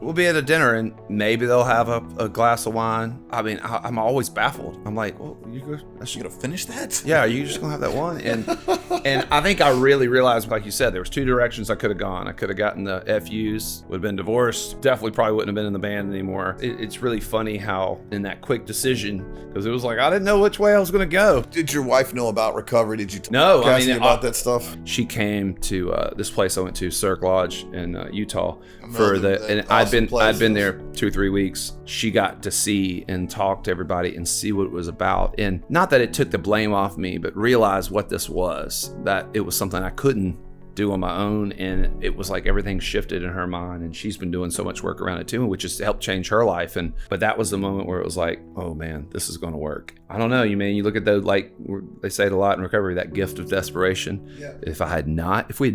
we'll be at a dinner and maybe they'll have a glass of wine. I mean, I'm always baffled. I'm like, well, you gonna finish that? Yeah, are you just gonna have that one? And I think I really realized, like you said, there was two directions I could have gone. I could have gotten the FUs, would have been divorced, definitely probably wouldn't have been in the band anymore. It's really funny how in that quick decision, because it was like I didn't know which way I was gonna go. Did your wife know about recovery? Did you No, I mean about that stuff? She came to this place I went to, Cirque Lodge in Utah, and awesome I'd been there 2 or 3 weeks. She got to see and talk to everybody and see what it was about, and not that it took the blame off me, but realize what this was, that it was something I couldn't do on my own, and it was like everything shifted in her mind, and she's been doing so much work around it too, which has helped change her life. But that was the moment where it was like, oh man, this is going to work. I don't know, you look at those, like they say it a lot in recovery, that gift of desperation. Yeah. If we had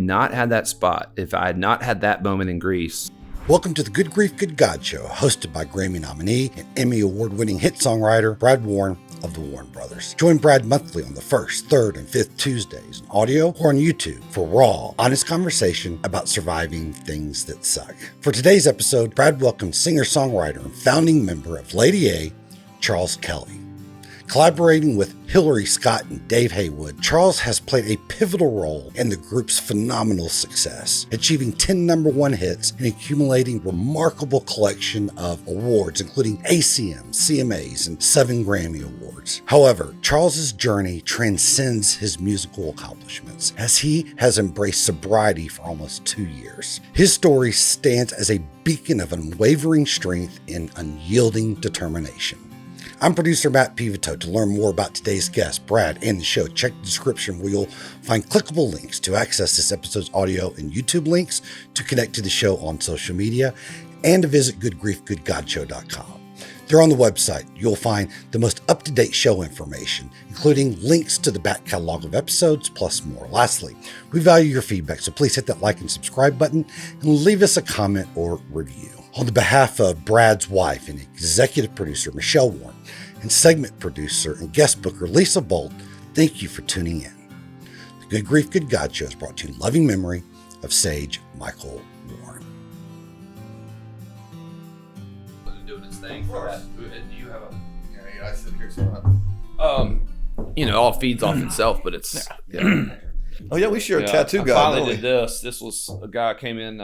not had that spot, if I had not had that moment in Greece. Welcome to the Good Grief, Good God Show, hosted by Grammy nominee and Emmy Award-winning hit songwriter Brad Warren of the Warren Brothers. Join Brad monthly on the 1st, 3rd, and 5th Tuesdays on audio or on YouTube for raw, honest conversation about surviving things that suck. For today's episode, Brad welcomed singer-songwriter and founding member of Lady A, Charles Kelley. Collaborating with Hillary Scott and Dave Haywood, Charles has played a pivotal role in the group's phenomenal success, achieving 10 number one hits and accumulating a remarkable collection of awards, including ACM, CMAs, and 7 Grammy Awards. However, Charles's journey transcends his musical accomplishments, as he has embraced sobriety for almost 2 years. His story stands as a beacon of unwavering strength and unyielding determination. I'm producer Matt Pivotot. To learn more about today's guest, Brad, and the show, check the description where you'll find clickable links to access this episode's audio and YouTube links, to connect to the show on social media, and to visit goodgriefgoodgodshow.com. There on the website, you'll find the most up-to-date show information, including links to the back catalog of episodes, plus more. Lastly, we value your feedback, so please hit that like and subscribe button and leave us a comment or review. On the behalf of Brad's wife and executive producer Michelle Warren, and segment producer and guest booker Lisa Bolt, thank you for tuning in. The Good Grief, Good God Show is brought to you in loving memory of Sage Michael Warren. Doing its thing for that. Do you have a? Yeah, I said here's one. All feeds off itself, but it's. Yeah. Oh yeah, we share a tattoo I guy. finally did this. This was a guy came in,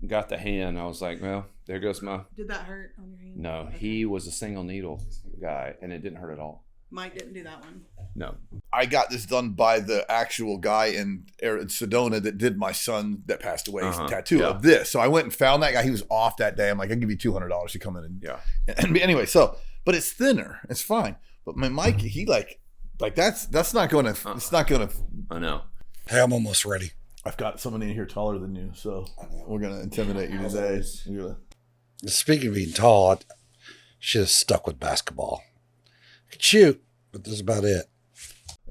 got the hand. I was like, well, there goes my. Did that hurt on your hand? No, Okay. he was a single needle guy, and it didn't hurt at all. Mike didn't do that one. No. I got this done by the actual guy in Sedona that did my son that passed away tattoo of this. So I went and found that guy. He was off that day. I'm like, I'll give you $200 to come in and And anyway, but it's thinner. It's fine. But my Mike, he like that's not gonna. It's not gonna. I know. Hey, I'm almost ready. I've got someone in here taller than you, so we're gonna intimidate you today. Speaking of being tall, I should have stuck with basketball. I could shoot, but that's about it.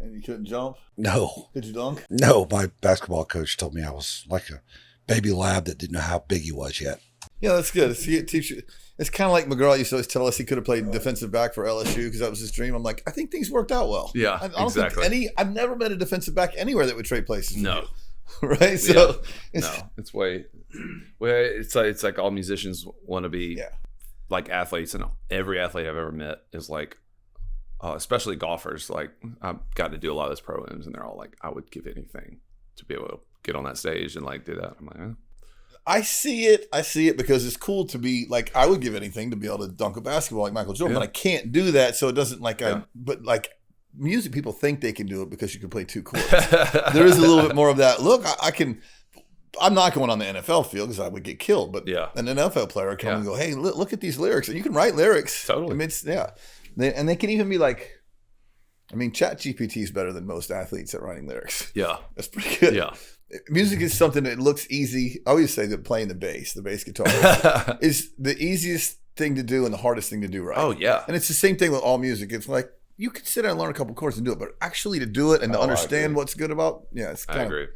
And you couldn't jump? No. Could you dunk? No, my basketball coach told me I was like a baby lab that didn't know how big he was yet. Yeah, that's good. It's kind of like McGraw used to always tell us he could have played defensive back for LSU because that was his dream. I'm like, I think things worked out well. Yeah, I don't exactly. think I've never met a defensive back anywhere that would trade places. No. Right? So it's way. Well, it's like all musicians want to be like athletes, and every athlete I've ever met is like, especially golfers. Like I've got to do a lot of those programs, and they're all like, I would give anything to be able to get on that stage and like do that. I'm like, I see it because it's cool to be like, I would give anything to be able to dunk a basketball like Michael Jordan, but I can't do that. So it doesn't but like music, people think they can do it because you can play 2 chords. There is a little bit more of that. Look, I can. I'm not going on the NFL field because I would get killed. But an NFL player come and go, hey, look at these lyrics, and you can write lyrics. Totally. I mean, and they can even be like, I mean, ChatGPT is better than most athletes at writing lyrics. Yeah, that's pretty good. Yeah. Music is something that looks easy. I always say that playing the bass guitar is the easiest thing to do and the hardest thing to do right. Oh, yeah. And it's the same thing with all music. It's like, you can sit down and learn a couple chords and do it, but actually to do it and to understand what's good about, it's kind I agree.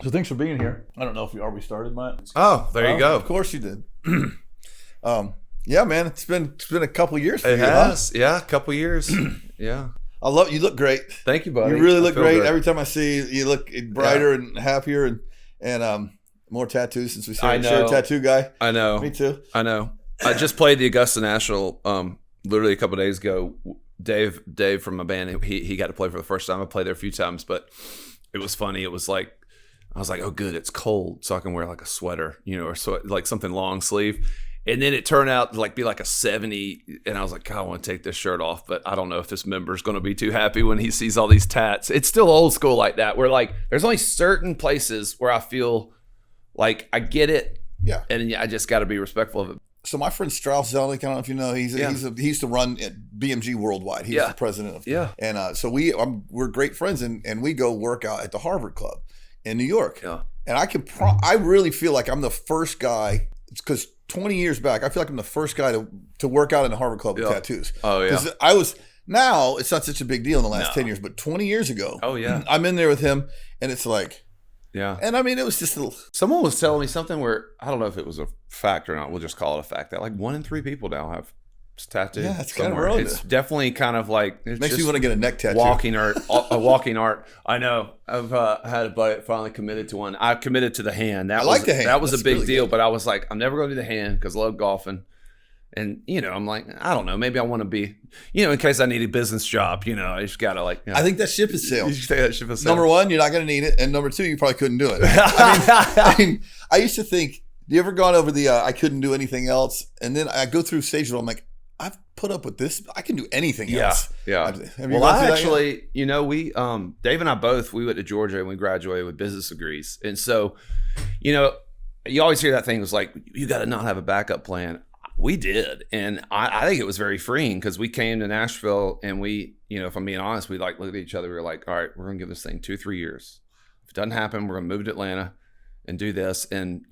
So thanks for being here. I don't know if we started, Matt. Oh, there you go. Of course you did. Yeah, man, it's been a couple years for you. It has, huh? Yeah, a couple years. Yeah. I love you. Look great. Thank you, buddy. You really look great. Every time I see you, you look brighter and happier. And More tattoos since we I started. know. Sure, tattoo guy. I know. Me too. I know. I just played the Augusta Nashville literally a couple of days ago. Dave from my band, he got to play for the first time. I played there a few times, but it was funny. It was like, I was like, oh, good, it's cold, so I can wear like a sweater, or so like something long sleeve. And then it turned out to be like a 70, and I was like, God, I want to take this shirt off, but I don't know if this member's going to be too happy when he sees all these tats. It's still old school like that, where like there's only certain places where I feel like I get it, and I just got to be respectful of it. So my friend Strauss Zelnick, I don't know if you know, he used to run at BMG Worldwide. He's the president of and so we're great friends, and we go work out at the Harvard Club in New York. Yeah. And I really feel like I'm the first guy, because 20 years back, I feel like I'm the first guy to work out in the Harvard Club with tattoos. Oh, yeah. Because now it's not such a big deal in the last 10 years, but 20 years ago, I'm in there with him, and it's like, and I mean, it was just a little. Someone was telling me something where, I don't know if it was a fact or not, we'll just call it a fact, that like 1 in 3 people now have tattoos. Yeah, it's kind of early. It's definitely kind of like, it makes me want to get a neck tattoo. Walking art, a walking art. I know. I've had a buddy finally committed to one. I committed to the hand. I like the hand. That was a big really deal, but I was like, I'm never going to do the hand because I love golfing. And, I'm like, I don't know. Maybe I want to be, in case I need a business job, I just got to I think that ship is sailed. You say that ship is sailed. Number one, you're not going to need it. And number two, you probably couldn't do it. I used to think, do you ever gone over the, I couldn't do anything else? And then I go through stages where I'm like, I've put up with this. I can do anything else. Yeah. Well, I actually, we, Dave and I both, we went to Georgia and we graduated with business degrees. And so, you always hear that thing was like, you got to not have a backup plan. We did. And I think it was very freeing because we came to Nashville and we, if I'm being honest, we looked at each other. We were like, all right, we're going to give this thing 2-3 years. If it doesn't happen, we're going to move to Atlanta and do this. And,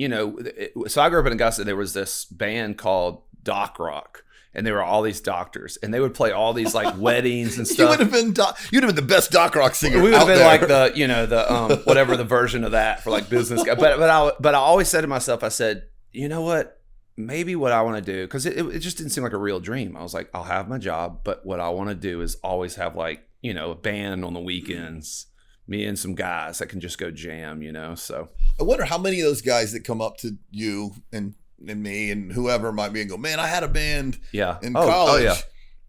so I grew up in Augusta. There was this band called Doc Rock. And there were all these doctors, and they would play all these like weddings and stuff. You'd have been the best Doc Rock singer. We would have been like the whatever the version of that for like business guy. But I always said to myself, I said, you know what? Maybe what I want to do, because it just didn't seem like a real dream. I was like, I'll have my job, but what I want to do is always have like a band on the weekends, me and some guys that can just go jam. So I wonder how many of those guys that come up to you and me and whoever might be and go, man, I had a band in college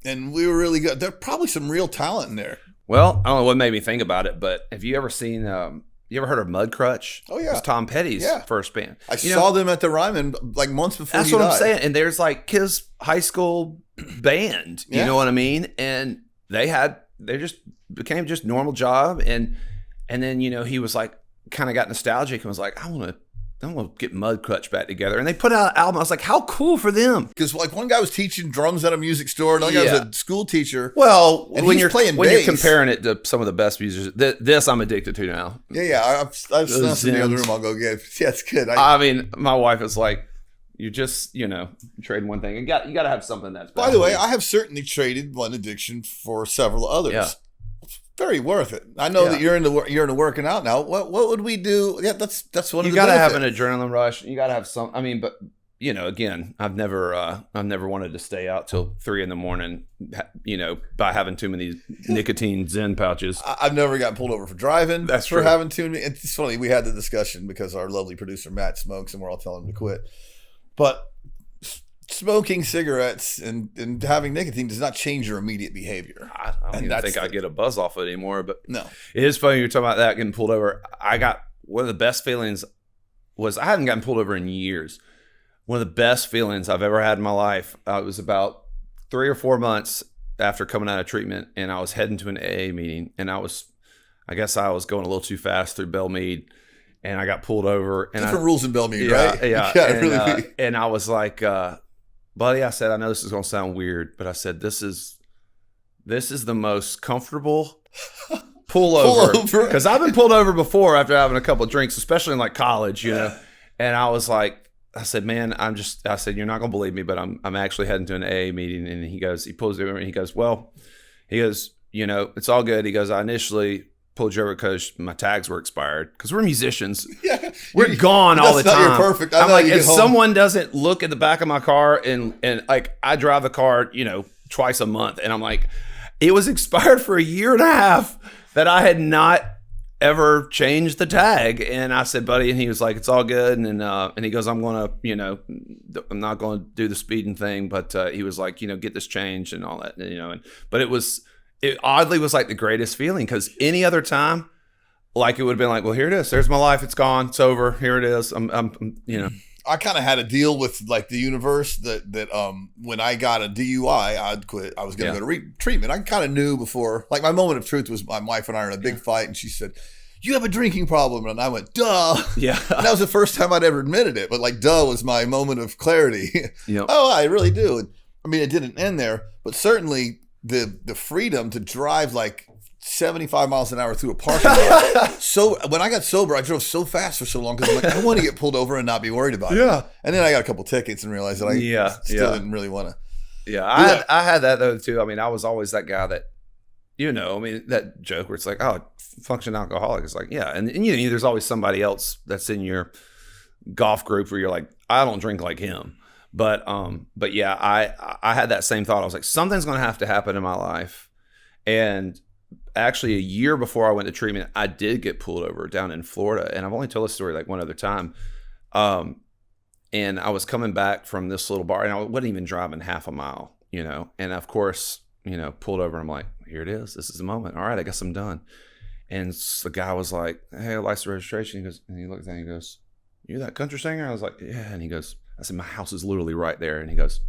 and we were really good. There's probably some real talent in there. Well, I don't know what made me think about it, but have you ever seen, you ever heard of Mudcrutch? Oh, yeah. It was Tom Petty's first band. I saw them at the Ryman like months before he died. That's what I'm saying. And there's like his high school band, you know what I mean? And they just became just normal job. And then, he was like, kind of got nostalgic and was like, I want to get Mudcrutch back together. And they put out an album. I was like, how cool for them. Because like one guy was teaching drums at a music store. Another guy was a school teacher. Well, and when you're comparing it to some of the best musicians, this I'm addicted to now. Yeah. I've snuffed in the other room. I'll go get it. Yeah, it's good. I mean, my wife is like, you just, trade one thing. You got to have something that's By the way, I have certainly traded one addiction for several others. Yeah. Very worth it. I know that you're into working out now. What would we do? Yeah, that's one of the. You got to have an adrenaline rush. You got to have some. I mean, but again, I've never wanted to stay out till 3 a.m. By having too many nicotine Zen pouches. I've never gotten pulled over for driving. That's for having too many. It's funny. We had the discussion because our lovely producer Matt smokes, and we're all telling him to quit. But smoking cigarettes and having nicotine does not change your immediate behavior. I don't even think I get a buzz off it anymore. But no, it is funny you're talking about that getting pulled over. I got one of the best feelings was I hadn't gotten pulled over in years. One of the best feelings I've ever had in my life. It was about 3 or 4 months after coming out of treatment, and I was heading to an AA meeting, and I guess I was going a little too fast through Belmead. And I got pulled over. And different rules in Belmead, right? Yeah. And I was like, buddy, I said, I know this is going to sound weird, but I said, this is the most comfortable pullover. Because I've been pulled over before after having a couple of drinks, especially in like college, And I was like, I said, man, I said, you're not going to believe me, but I'm actually heading to an AA meeting. And he pulls over and he goes, it's all good. He goes, I initially pulled you over because my tags were expired because we're musicians. Yeah, we're gone all the time. You're perfect. I'm like, if someone doesn't look at the back of my car and like I drive the car, twice a month, and I'm like, it was expired for 1.5 years that I had not ever change the tag. And I said, buddy, and he was like, it's all good. And he goes, I'm going to, I'm not going to do the speeding thing, but he was like, get this changed and all that, but it oddly was like the greatest feeling, because any other time, like, it would have been like, well, here it is. There's my life. It's gone. It's over. Here it is. I'm I kind of had a deal with like the universe that when I got a DUI, I'd quit. I was going to go to treatment. I kind of knew before. Like, my moment of truth was my wife and I were in a big fight, and she said, you have a drinking problem. And I went, duh. Yeah. And that was the first time I'd ever admitted it. But like, duh was my moment of clarity. Yep. Oh, I really do. And, I mean, it didn't end there, but certainly the freedom to drive like 75 miles an hour through a parking lot. So when I got sober, I drove so fast for so long because I'm like, I want to get pulled over and not be worried about it. Yeah. And then I got a couple tickets and realized that I still didn't really want to. Yeah. I had that though too. I mean, I was always that guy that, that joke where it's like, oh, functioning alcoholic. It's like, yeah. And there's always somebody else that's in your golf group where you're like, I don't drink like him. But yeah, I had that same thought. I was like, something's going to have to happen in my life. And actually, a year before I went to treatment, I did get pulled over down in Florida. And I've only told this story like one other time. And I was coming back from this little bar, and I wasn't even driving half a mile, And of course, pulled over. I'm like, here it is. This is the moment. All right, I guess I'm done. And the guy was like, hey, license registration. He goes, and he looked at me and he goes, you that country singer? I was like, yeah. And he goes, I said, my house is literally right there. And he goes,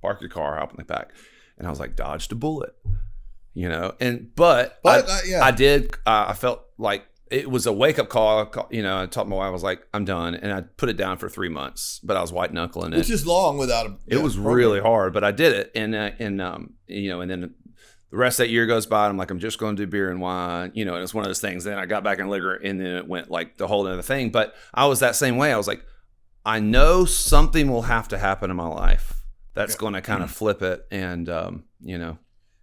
park your car, hop in the back. And I was like, dodged a bullet. I felt like it was a wake up call. I told my wife, I was like, I'm done. And I put it down for 3 months, but I was white knuckling it. Which is long without a. It was program. Really hard, but I did it. And then the rest of that year goes by, and I'm like, I'm just going to do beer and wine, and it's one of those things. Then I got back in liquor, and then it went like the whole other thing. But I was that same way. I was like, I know something will have to happen in my life that's going to kind of flip it. And,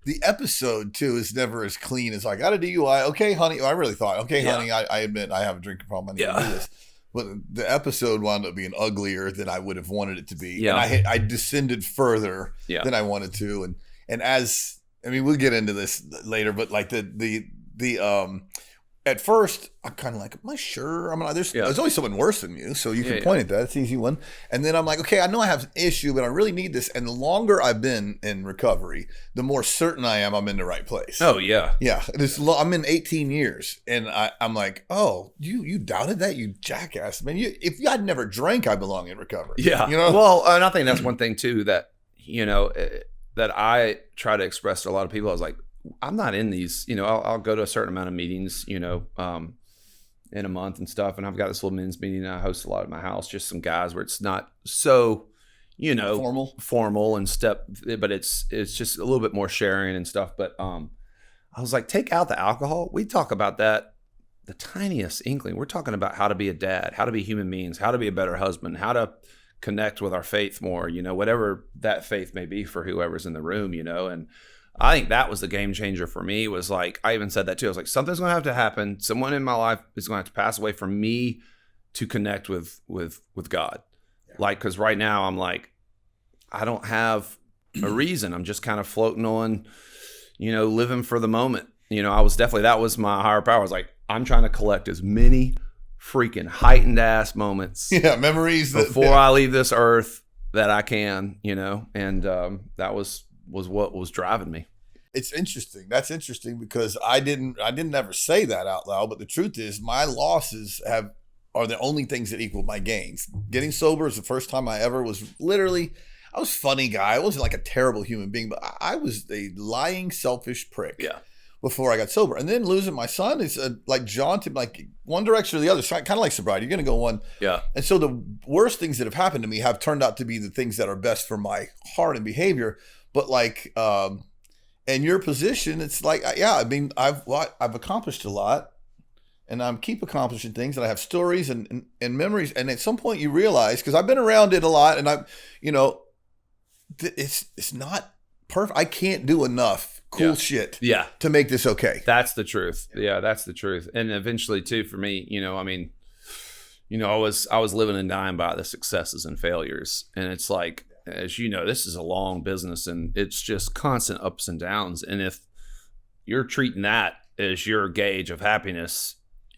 The episode, too, is never as clean as I got a DUI. Okay, honey. I really thought, honey, I admit I have a drinking problem. I need to do this. But the episode wound up being uglier than I would have wanted it to be. Yeah. And I descended further than I wanted to. And as, I mean, we'll get into this later, but like at first, I'm kind of like, am I sure? I mean, there's always someone worse than you, so you can point at that. It's an easy one. And then I'm like, okay, I know I have an issue, but I really need this. And the longer I've been in recovery, the more certain I am I'm in the right place. Oh, yeah. Yeah. I'm in 18 years, and I'm like, oh, you doubted that, you jackass. Man, if I'd never drank, I belong in recovery. Yeah. Well, and I think that's one thing, too, that, that I try to express to a lot of people. I was like, I'm not in these, I'll go to a certain amount of meetings, in a month and stuff. And I've got this little men's meeting I host a lot at my house, just some guys where it's not so, formal and but it's just a little bit more sharing and stuff. But I was like, take out the alcohol. We talk about that, the tiniest inkling. We're talking about how to be a dad, how to be human beings, how to be a better husband, how to connect with our faith more, whatever that faith may be for whoever's in the room, and I think that was the game changer for me. Was like, I even said that too. I was like, something's going to have to happen. Someone in my life is going to have to pass away for me to connect with God. Yeah. Like, because right now I'm like, I don't have a reason. I'm just kind of floating on, living for the moment. That was my higher power. I was like, I'm trying to collect as many freaking heightened ass moments. Yeah, memories before I leave this earth that I can, and that was what was driving me. It's interesting. That's interesting because I didn't ever say that out loud, but the truth is my losses are the only things that equal my gains. Getting sober is the first time I ever was I was a funny guy. I wasn't like a terrible human being, but I was a lying, selfish prick. Yeah. Before I got sober. And then losing my son is like jaunted, like one direction or the other. So kind of like sobriety. You're going to go one. Yeah. And so the worst things that have happened to me have turned out to be the things that are best for my heart and behavior. But like, in your position, it's like, I mean, I've accomplished a lot, and I keep accomplishing things, and I have stories and memories. And at some point you realize, because I've been around it a lot, and it's not perfect. I can't do enough cool shit to make this okay. That's the truth. Yeah, that's the truth. And eventually too, for me, I was living and dying by the successes and failures. And it's like, as you know, this is a long business, and it's just constant ups and downs. And if you're treating that as your gauge of happiness,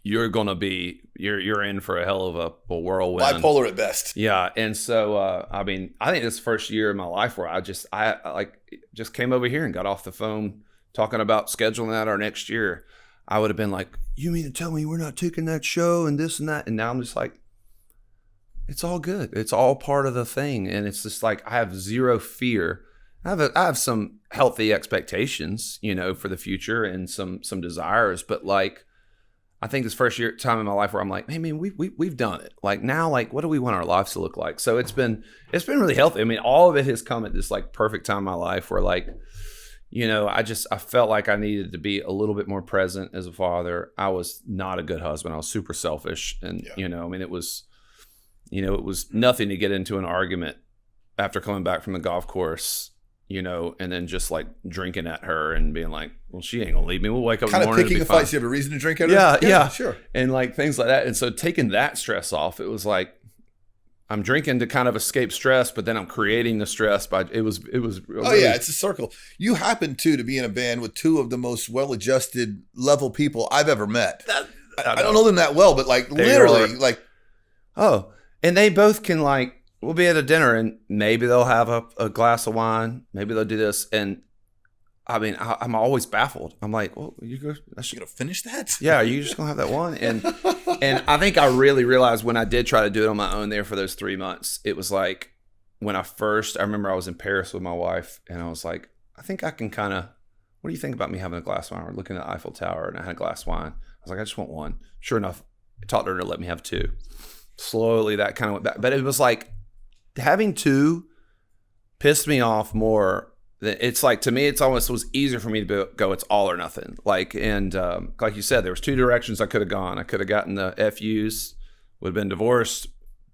you're in for a hell of a whirlwind. Bipolar at best. Yeah. And so, I think this is the first year in my life where I just came over here and got off the phone talking about scheduling out our next year. I would have been like, you mean to tell me we're not taking that show and this and that? And now I'm just like, it's all good. It's all part of the thing. And it's just like, I have zero fear. I have some healthy expectations, for the future and some desires, but like, I think this first time in my life where I'm like, hey man, we've done it. Like now, like what do we want our lives to look like? So it's been really healthy. I mean, all of it has come at this like perfect time in my life where like, I felt like I needed to be a little bit more present as a father. I was not a good husband. I was super selfish, and it was nothing to get into an argument after coming back from the golf course. And then just like drinking at her and being like, well, she ain't gonna leave me. We'll wake up in the morning. Kind of picking a fight. So you have a reason to drink at her? Yeah, sure. And like things like that. And so taking that stress off, it was like, I'm drinking to kind of escape stress, but then I'm creating the stress it was really, it's a circle. You happen to be in a band with two of the most well-adjusted level people I've ever met. I don't know them that well, but like literally like. Oh, and they both can like, we'll be at a dinner and maybe they'll have a glass of wine. Maybe they'll do this. And I mean, I'm always baffled. I'm like, well, you're going to finish that? Yeah. You're just going to have that one. And I think I really realized when I did try to do it on my own there for those 3 months, it was like when I remember I was in Paris with my wife and I was like, I think I can what do you think about me having a glass of wine? We're looking at the Eiffel Tower and I had a glass of wine. I was like, I just want one. Sure enough, I talked her to let me have two. Slowly that kind of went back. But it was like, having two pissed me off more. It's like, to me, it's almost was easier for me to go, it's all or nothing. Like, and like you said, there was two directions I could have gone. I could have gotten the FUs, would have been divorced,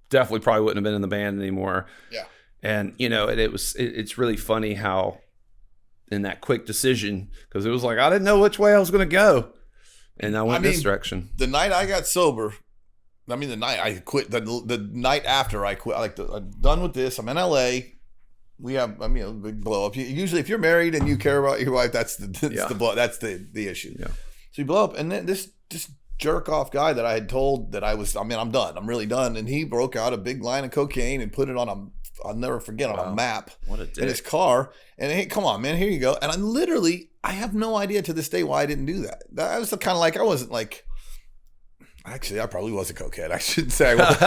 definitely probably wouldn't have been in the band anymore. Yeah. And, it's really funny how in that quick decision, because it was like, I didn't know which way I was going to go. And I went this direction. The night I got sober, the night I quit, the night after I quit, I'm done with this. I'm in LA. We have, a big blow up. Usually, if you're married and you care about your wife, that's the blow. That's the issue. Yeah. So you blow up, and then this jerk off guy that I had told that I'm done. I'm really done. And he broke out a big line of cocaine and put it on I'll never forget, on a map what a dick. In his car. And hey, come on, man, here you go. And I have no idea to this day why I didn't do that. I was kind of like, I wasn't like. Actually, I probably was a cokehead. I shouldn't say I was.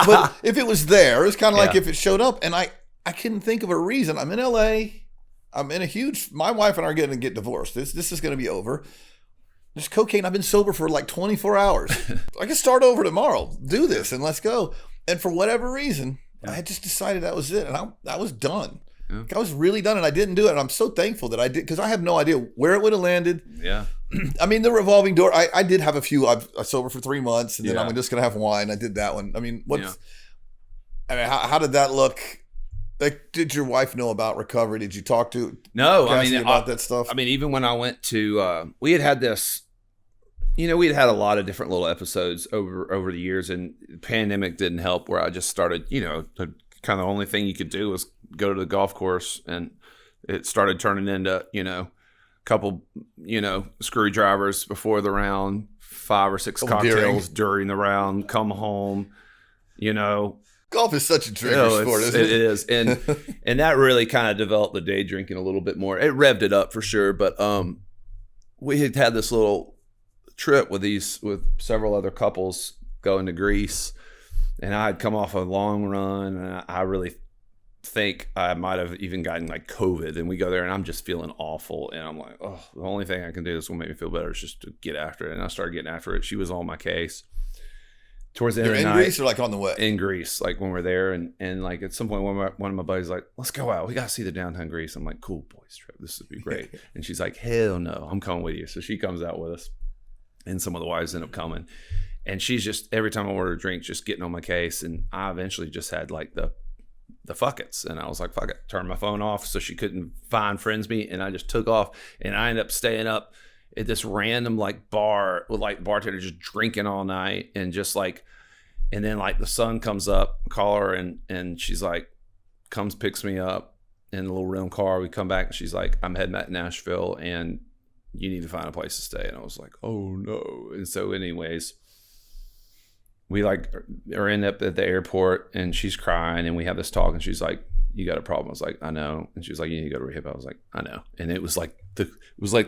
But if it was there, it was kind of like if it showed up. And I couldn't think of a reason. I'm in LA. I'm in my wife and I are going to get divorced. This is going to be over. There's cocaine. I've been sober for like 24 hours. I can start over tomorrow. Do this and let's go. And for whatever reason, I had just decided that was it. And I was done. Yeah. I was really done and I didn't do it. And I'm so thankful that I did, because I have no idea where it would have landed. Yeah. The revolving door, I did have a few. I was sober for 3 months and then I'm just going to have wine. I did that one. How did that look? Like, did your wife know about recovery? Did you talk to Cassie about that stuff? Even when I went to, we had this, we had had a lot of different little episodes over the years, and the pandemic didn't help, where I just started, the kind of only thing you could do was go to the golf course, and it started turning into, a couple, screwdrivers before the round, 5 or 6 cocktails during the round, come home, Golf is such a drinker sport, isn't it? It is. And that really kind of developed the day drinking a little bit more. It revved it up for sure. But we had this little trip with several other couples going to Greece. And I had come off a long run. And I really think I might have even gotten like COVID. And we go there and I'm just feeling awful. And I'm like, oh, the only thing I can do that's going to make me feel better is just to get after it. And I started getting after it. She was on my case. Towards the end of the night, in Greece or like on the way? In Greece, like when we're there, and like at some point, one of my buddies like, let's go out. We gotta see the downtown Greece. I'm like, cool, boys trip. This would be great. And she's like, hell no, I'm coming with you. So she comes out with us, and some of the wives end up coming. And she's just, every time I order a drink, just getting on my case. And I eventually just had like the fuck it's, and I was like, fuck it, turned my phone off so she couldn't friends me, and I just took off, and I ended up staying up at this random like bar with like bartender just drinking all night, and just like, and then like the sun comes up, call her, and she's like, picks me up in the little rental car. We come back and she's like, I'm heading back to Nashville and you need to find a place to stay. And I was like, oh no. And so anyways, we like are end up at the airport and she's crying and we have this talk and she's like, you got a problem? I was like, I know. And she was like, you need to go to rehab. I was like, I know. And it was like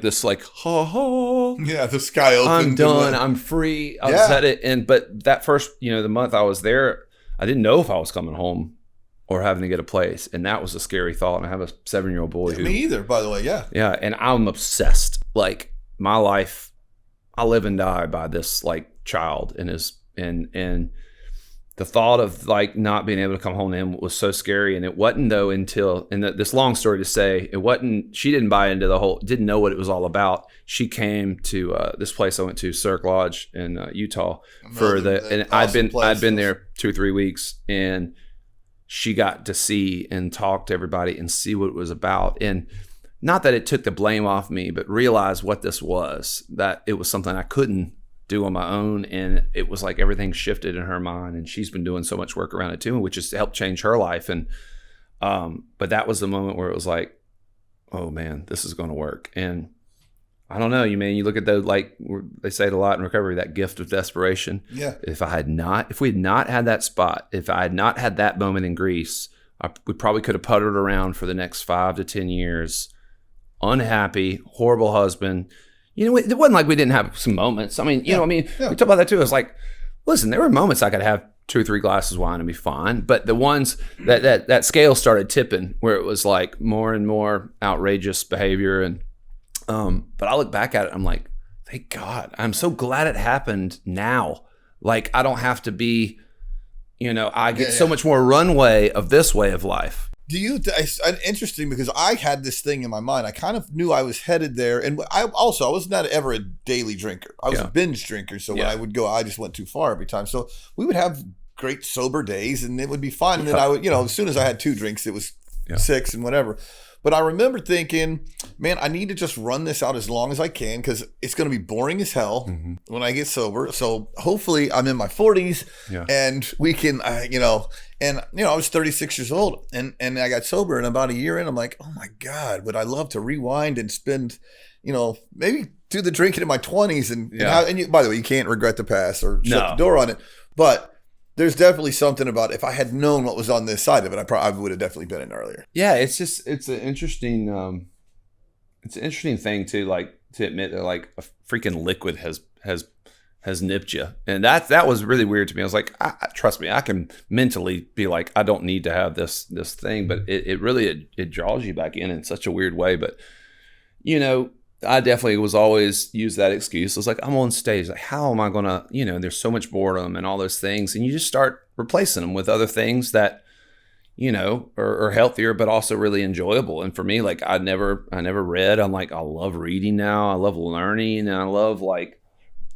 this like, ha ha. Yeah, the sky opened. I'm done. I'm free. I was at it. But that first, the month I was there, I didn't know if I was coming home or having to get a place. And that was a scary thought. And I have a 7-year-old boy. Me either, by the way. Yeah. Yeah. And I'm obsessed. Like my life, I live and die by this like child and the thought of like not being able to come home to him was so scary. And it wasn't though until, and this long story to say, she didn't buy into didn't know what it was all about. She came to this place I went to, Cirque Lodge in Utah and I'd been there 2 or 3 weeks, and she got to see and talk to everybody and see what it was about. And not that it took the blame off me, but realize what this was, that it was something I couldn't do on my own. And it was like everything shifted in her mind, and she's been doing so much work around it too, which has helped change her life. And but that was the moment where it was like, oh man, this is going to work. And I don't know, you look at those, like they say it a lot in recovery, that gift of desperation. Yeah. If we had not had that spot, if I had not had that moment in Greece, we probably could have puttered around for the next 5 to 10 years, unhappy, horrible husband. It wasn't like we didn't have some moments. I mean, we talk about that too. It's like, listen, there were moments I could have 2 or 3 glasses of wine and be fine. But the ones that scale started tipping, where it was like more and more outrageous behavior. And but I look back at it, I'm like, thank God. I'm so glad it happened now. Like I don't have to be, I get so much more runway of this way of life. Interesting, because I had this thing in my mind. I kind of knew I was headed there. And I was not ever a daily drinker. I was a binge drinker. So when I would go, I just went too far every time. So we would have great sober days and it would be fine. And then I would, as soon as I had 2 drinks, it was 6 and whatever. But I remember thinking, man, I need to just run this out as long as I can, because it's going to be boring as hell when I get sober. So hopefully I'm in my 40s and we can, I was 36 years old and I got sober, and about a year in, I'm like, oh my God, would I love to rewind and spend, maybe do the drinking in my 20s and by the way, you can't regret the past or shut the door on it. But there's definitely something about, if I had known what was on this side of it, I would have definitely been in earlier. Yeah, it's an interesting thing to like to admit that like a freaking liquid has nipped you, and that was really weird to me. I was like, trust me, I can mentally be like, I don't need to have this thing, but it really draws you back in such a weird way. But I definitely was always use that excuse. I was like, I'm on stage. Like, how am I going to, there's so much boredom and all those things. And you just start replacing them with other things that, are healthier, but also really enjoyable. And for me, like, I never read. I'm like, I love reading now. I love learning. And I love like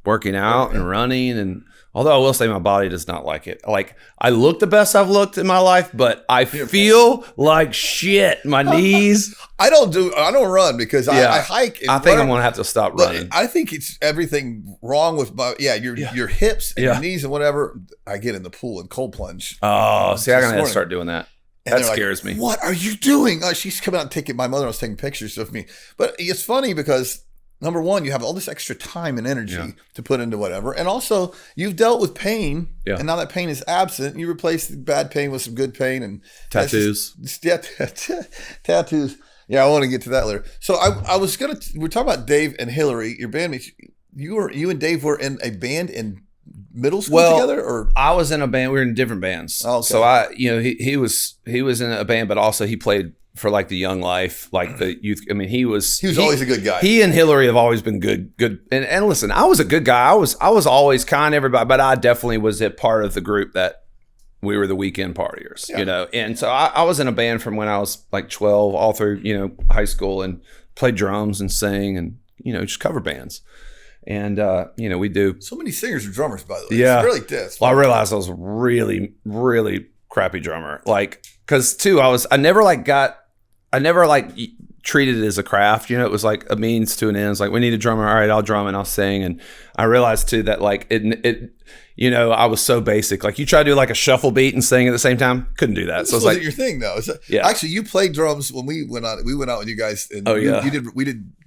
working out and running. And although I will say my body does not like it. Like, I look the best I've looked in my life, but I feel like shit. My knees. I don't run because I hike. And I think I'm going to have to stop running. I think it's everything wrong with your hips and your knees and whatever. I get in the pool and cold plunge. Oh, see, I'm going to have to start doing that. That scares me. What are you doing? She's coming out and taking, my mother was taking pictures of me. But it's funny because, number one, you have all this extra time and energy to put into whatever. And also, you've dealt with pain. Yeah. And now that pain is absent. You replace the bad pain with some good pain. And tattoos. Tattoos. Yeah, I want to get to that later. So we're talking about Dave and Hillary, your bandmates. You and Dave were in a band in middle school together, or? I was in a band. We were in different bands. Oh, okay. So he was in a band, but also he played for like the Young Life, like the youth. I mean, he was always a good guy. He and Hillary have always been good. And listen, I was a good guy. I was always kind to everybody, but I definitely was a part of the group that we were the weekend partiers, And so I was in a band from when I was like 12 all through, high school, and played drums and sang and, just cover bands. And, we do. So many singers and drummers, by the way. Yeah. It's really this. Well, I realized I was a really, really crappy drummer. Like, cause too, I never treated it as a craft. You know, it was like a means to an end. It's like, we need a drummer. All right, I'll drum and I'll sing. And I realized too that like it you know, I was so basic. Like you try to do like a shuffle beat and sing at the same time. Couldn't do that. This so it's wasn't like your thing though. Yeah. Actually, you played drums when we went out. We went out with you guys. And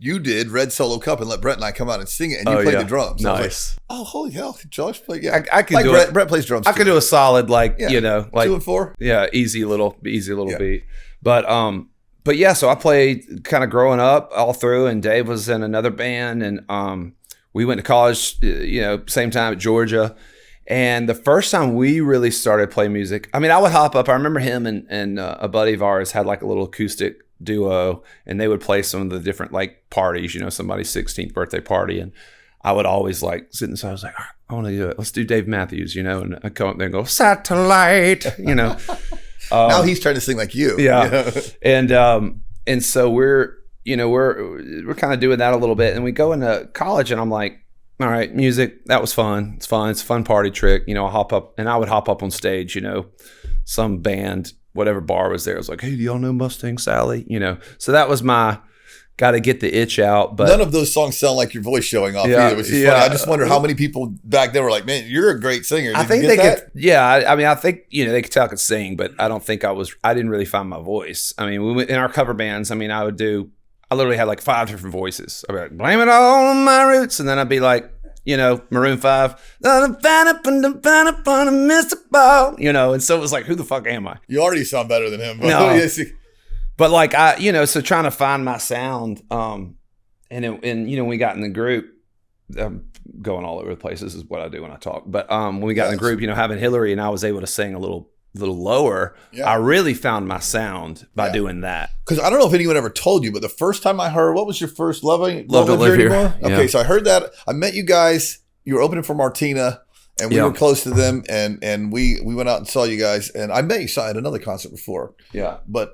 you did Red Solo Cup and let Brett and I come out and sing it, and you played the drums. Nice. I was like, oh, holy hell! Josh played. Yeah, I can like do Brett. it. Brett plays drums. I could do a solid Yeah. like 2 and 4. Yeah, easy little beat. But yeah, so I played kind of growing up all through, and Dave was in another band, and we went to college, same time at Georgia. And the first time we really started playing music, I mean, I would hop up. I remember him and a buddy of ours had like a little acoustic duo, and they would play some of the different like parties, somebody's 16th birthday party. And I would always like sit inside. I was like, all right, I want to do it. Let's do Dave Matthews, and I'd come up there and go, Satellite, now he's trying to sing like you. Yeah. And so we're kind of doing that a little bit. And we go into college, and I'm like, all right, music, that was fun. It's fun. It's a fun party trick. I would hop up on stage, some band, whatever bar was there. I was like, hey, do y'all know Mustang Sally? So that was my got to get the itch out. But none of those songs sound like your voice showing off either, which is funny. I just wonder how many people back then were like, man, you're a great singer. I think they could. Yeah. I think, they could tell I could sing, but I don't think I didn't really find my voice. I mean, in our cover bands, I literally had like 5 different voices. I'd be like, blame it all on my roots. And then I'd be like, Maroon 5, and so it was like, who the fuck am I? You already sound better than him. But no. But like so trying to find my sound, and we got in the group, I'm going all over the place. This is what I do when I talk. But when we got in the group, having Hillary and I was able to sing a little lower, I really found my sound by doing that. Because I don't know if anyone ever told you, but the first time I heard, what was your first Love Don't Live Here Anymore? Yeah. Okay, so I heard that. I met you guys. You were opening for Martina, and we were close to them, and we went out and saw you guys. And I met you at another concert before. Yeah. But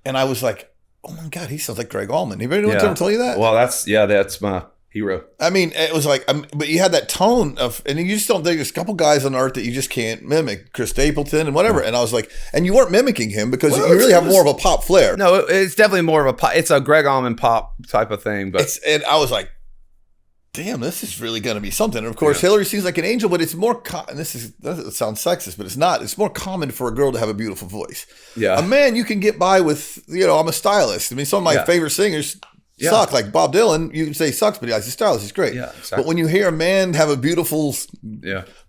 and I was like, oh my God, he sounds like Greg Allman. Anybody ever tell you that? Well, that's my hero. I mean, it was like, but you had that tone of, and you just don't think there's a couple guys on earth that you just can't mimic, Chris Stapleton and whatever. And I was like, and you weren't mimicking him because you really have more of a pop flair. No, it's definitely more of a pop. It's a Greg Allman pop type of thing. But and I was like, damn, this is really going to be something. And of course, Hillary seems like an angel, but it's more, this sounds sexist, but it's not. It's more common for a girl to have a beautiful voice. Yeah. A man, you can get by with, I'm a stylist. I mean, some of my favorite singers suck. Like Bob Dylan, you can say sucks, but he's a stylist. He's great. Yeah, exactly. But when you hear a man have a beautiful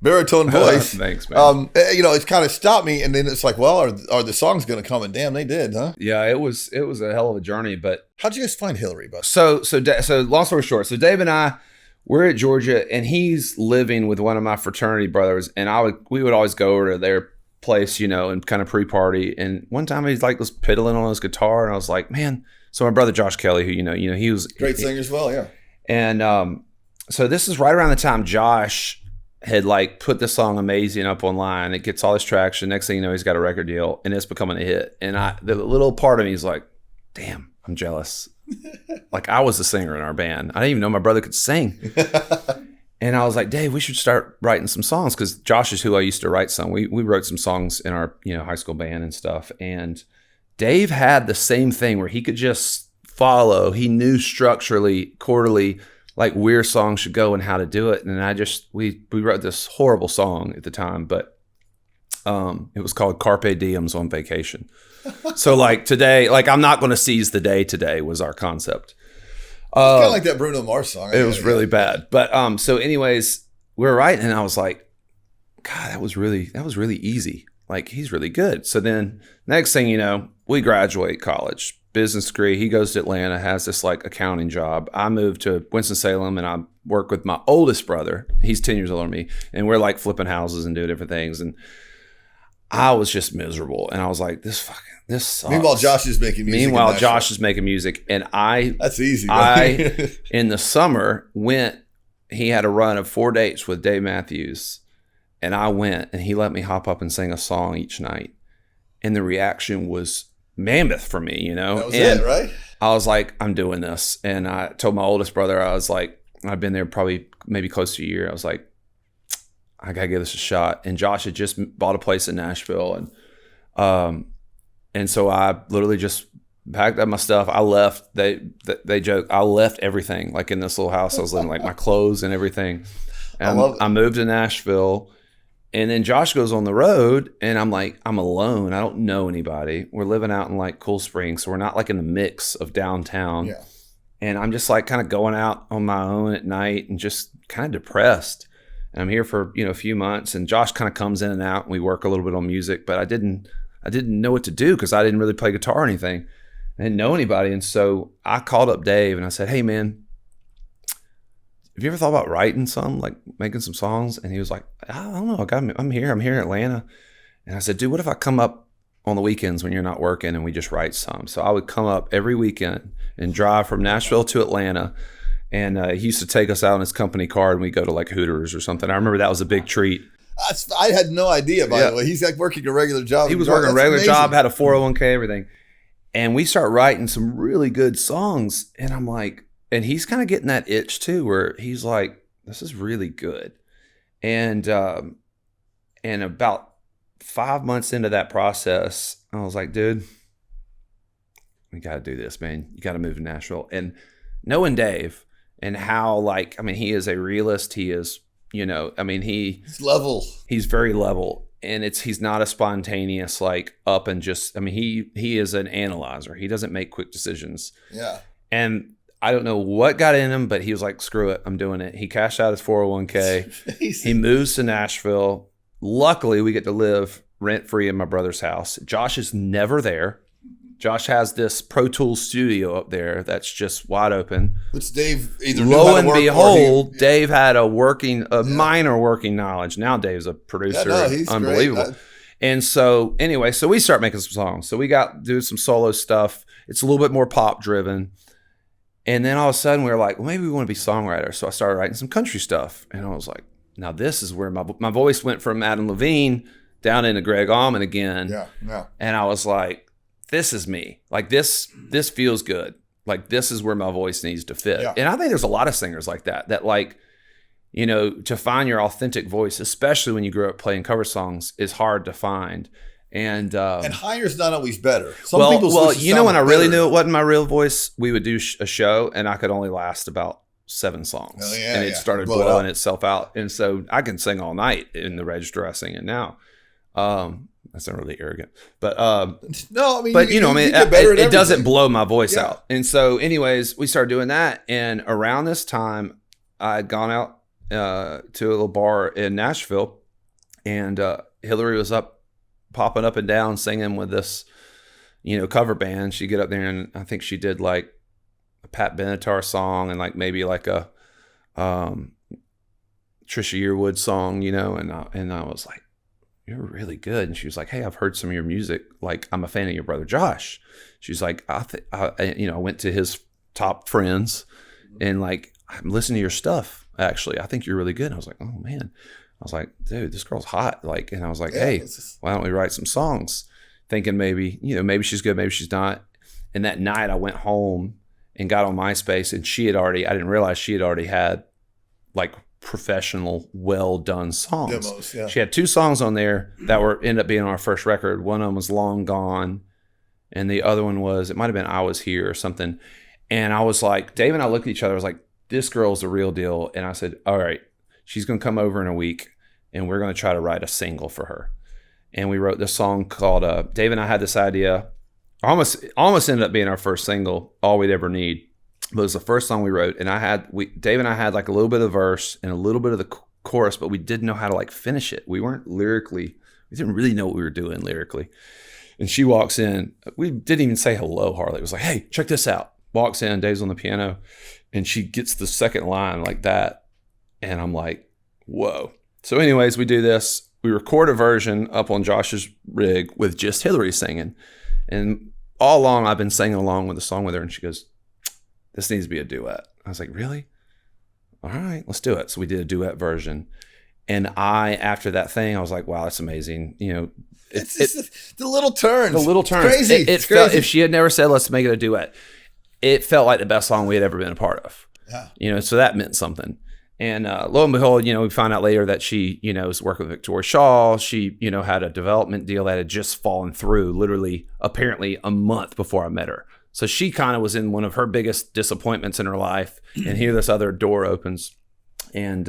baritone voice, thanks, man. It's kind of stopped me. And then it's like, well, are the songs going to come? And damn, they did, huh? Yeah, it was a hell of a journey. But how'd you guys find Hillary, Bus? So long story short, so Dave and I, we're at Georgia, and he's living with one of my fraternity brothers, and we would always go over to their place, and kind of pre-party. And one time he's like was piddling on his guitar, and I was like, man. So my brother Josh Kelley, who he was great singer as well, yeah. And so this is right around the time Josh had like put the song "Amazing" up online. It gets all this traction. Next thing you know, he's got a record deal, and it's becoming a hit. And the little part of me is like, damn, I'm jealous. Like I was the singer in our band. I didn't even know my brother could sing. And I was like, Dave, we should start writing some songs, because Josh is who I used to write some. We wrote some songs in our high school band and stuff. And Dave had the same thing where he could just follow. He knew structurally, chordally, like where songs should go and how to do it. And we wrote this horrible song at the time, but it was called Carpe Diems on Vacation. So like today, like I'm not going to seize the day today was our concept. It's kind of like that Bruno Mars song. It was really bad. But so anyways, we were writing, and I was like, God, that was really easy. Like he's really good. So then next thing you know, we graduate college, business degree. He goes to Atlanta, has this like accounting job. I moved to Winston-Salem, and I work with my oldest brother. He's 10 years older than me. And we're like flipping houses and doing different things. And I was just miserable. And I was like, this sucks. Meanwhile, Josh is making music. And that's easy. In the summer he had a run of 4 dates with Dave Matthews. And I went, and he let me hop up and sing a song each night. And the reaction was mammoth for me, That was it, right? I was like, I'm doing this. And I told my oldest brother, I was like, I've been there probably maybe close to a year. I was like, I got to give this a shot. And Josh had just bought a place in Nashville. And so I literally just packed up my stuff. I left. They joke. I left everything like in this little house I was living, like my clothes and everything. And I moved to Nashville, and then Josh goes on the road, and I'm like, I'm alone. I don't know anybody. We're living out in like Cool Springs, so we're not like in the mix of downtown. Yeah. And I'm just like kind of going out on my own at night and just kind of depressed. And I'm here for a few months, and Josh kind of comes in and out, and we work a little bit on music, but I didn't know what to do because I didn't really play guitar or anything. I didn't know anybody. And so I called up Dave and I said, hey man, have you ever thought about writing some, like making some songs? And he was like, I don't know. I'm here in Atlanta. And I said, dude, what if I come up on the weekends when you're not working and we just write some? So I would come up every weekend and drive from Nashville to Atlanta. And he used to take us out in his company car and we'd go to like Hooters or something. I remember that was a big treat. I had no idea, by the way. He's like working a regular job. He was working a regular job, had a 401k, everything. And we start writing some really good songs. And I'm like, and he's kind of getting that itch too, where he's like, this is really good. And about 5 months into that process, I was like, dude, we got to do this, man. You got to move to Nashville. And knowing Dave and how, like, I mean, he is a realist. He is, he's level. He's very level. And he's not a spontaneous, like, up and just, I mean, he is an analyzer. He doesn't make quick decisions. Yeah. And I don't know what got in him, but he was like, screw it, I'm doing it. He cashed out his 401k. He moves to Nashville. Luckily, we get to live rent-free in my brother's house. Josh is never there. Josh has this Pro Tools studio up there that's just wide open. Which Dave either lo and behold, Dave had minor working knowledge. Now Dave's a producer, he's unbelievable. Great. And so anyway, so we start making some songs. So we do some solo stuff. It's a little bit more pop driven. And then all of a sudden we were like, well, maybe we want to be songwriters. So I started writing some country stuff. And I was like, now this is where my voice went from Adam Levine down into Greg Allman again. Yeah. And I was like, this is me. Like this feels good. Like this is where my voice needs to fit. Yeah. And I think there's a lot of singers like that like, to find your authentic voice, especially when you grew up playing cover songs, is hard to find. And higher's not always better. When I really knew it wasn't my real voice, we would do a show and I could only last about 7 songs. And it started blowing itself out. And so I can sing all night in the register I sing it now. That's not really arrogant, but no, I mean, it doesn't blow my voice out. And so anyways, we started doing that. And around this time I had gone out to a little bar in Nashville, and Hillary was popping up and down singing with this, cover band. She'd get up there and I think she did like a Pat Benatar song and like maybe like a Trisha Yearwood song, and I was like, you're really good. And she was like, hey, I've heard some of your music. Like, I'm a fan of your brother, Josh. She's like, I went to his top friends and like, I'm listening to your stuff. Actually, I think you're really good. And I was like, oh man. I was like, dude, this girl's hot. Like, and I was like, hey, why don't we write some songs? Thinking maybe she's good, maybe she's not. And that night I went home and got on MySpace, and I didn't realize she had already had like professional, well done songs. Demos, yeah. She had 2 songs on there that ended up being on our first record. One of them was Long Gone, and the other one was, it might have been I Was Here or something. And I was like, Dave and I looked at each other. I was like, this girl's the real deal. And I said, all right, she's going to come over in a week and we're going to try to write a single for her. And we wrote this song called, Dave and I had this idea, almost ended up being our first single, All We'd Ever Need. But it was the first song we wrote. And Dave and I had like a little bit of the verse and a little bit of the chorus, but we didn't know how to like finish it. We didn't really know what we were doing lyrically. And she walks in, we didn't even say hello hardly. It was like, hey, check this out. Walks in, Dave's on the piano, and she gets the second line like that. And I'm like, whoa. So anyways, we do this. We record a version up on Josh's rig with just Hillary singing. And all along, I've been singing along with the song with her. And she goes, this needs to be a duet. I was like, really? All right, let's do it. So we did a duet version. And after that thing, I was like, wow, that's amazing. It's the little turns. The little turns. Crazy. It felt, if she had never said, let's make it a duet, it felt like the best song we had ever been a part of. Yeah. So that meant something. And lo and behold, we found out later that she, was working with Victoria Shaw. She, had a development deal that had just fallen through literally, apparently a month before I met her. So she kind of was in one of her biggest disappointments in her life. And here this other door opens. And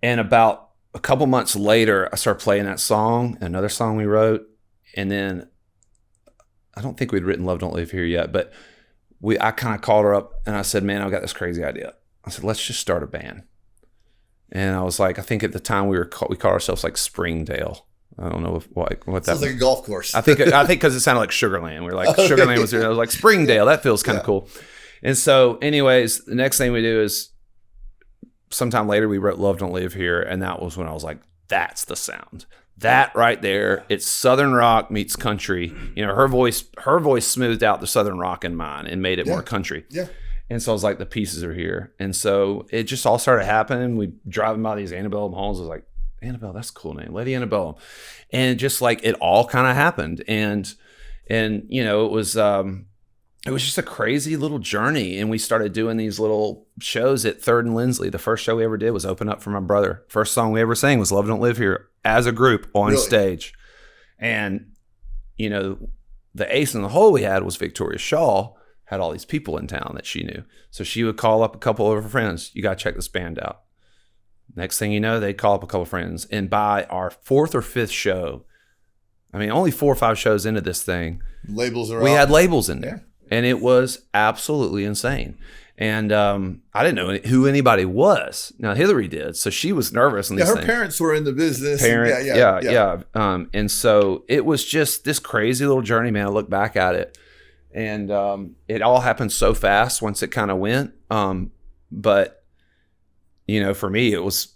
about a couple months later, I started playing that song, another song we wrote. And then I don't think we'd written Love Don't Live Here yet, but I kind of called her up and I said, man, I've got this crazy idea. I said, let's just start a band. And I was like, I think at the time we called ourselves like Springdale. I don't know what that sounds like a golf course. I think because it sounded like Sugarland. We were like, Sugarland was there. I was like, Springdale, that feels kind of cool. And so anyways, the next thing we do is sometime later we wrote Love Don't Live Here. And that was when I was like, that's the sound. That right there, it's Southern rock meets country. Her voice smoothed out the Southern rock in mine and made it more country. Yeah. And so I was like, the pieces are here. And so it just all started happening. We driving by these Antebellum homes. I was like, Antebellum, that's a cool name. Lady Antebellum. And just like it all kind of happened. And it was just a crazy little journey. And we started doing these little shows at 3rd and Lindsley. The first show we ever did was Open Up for My Brother. First song we ever sang was Love Don't Live Here as a group on stage. And, the ace in the hole we had was Victoria Shaw had all these people in town that she knew. So she would call up a couple of her friends. You got to check this band out. Next thing you know, they'd call up a couple of friends. And by our 4th or 5th show, only 4 or 5 shows into this thing, we had labels in there. And it was absolutely insane. And I didn't know who anybody was. Now, Hillary did. So she was nervous. And her parents were in the business. And so it was just this crazy little journey, man. I look back at it. And it all happened so fast once it kind of went. But, for me, it was,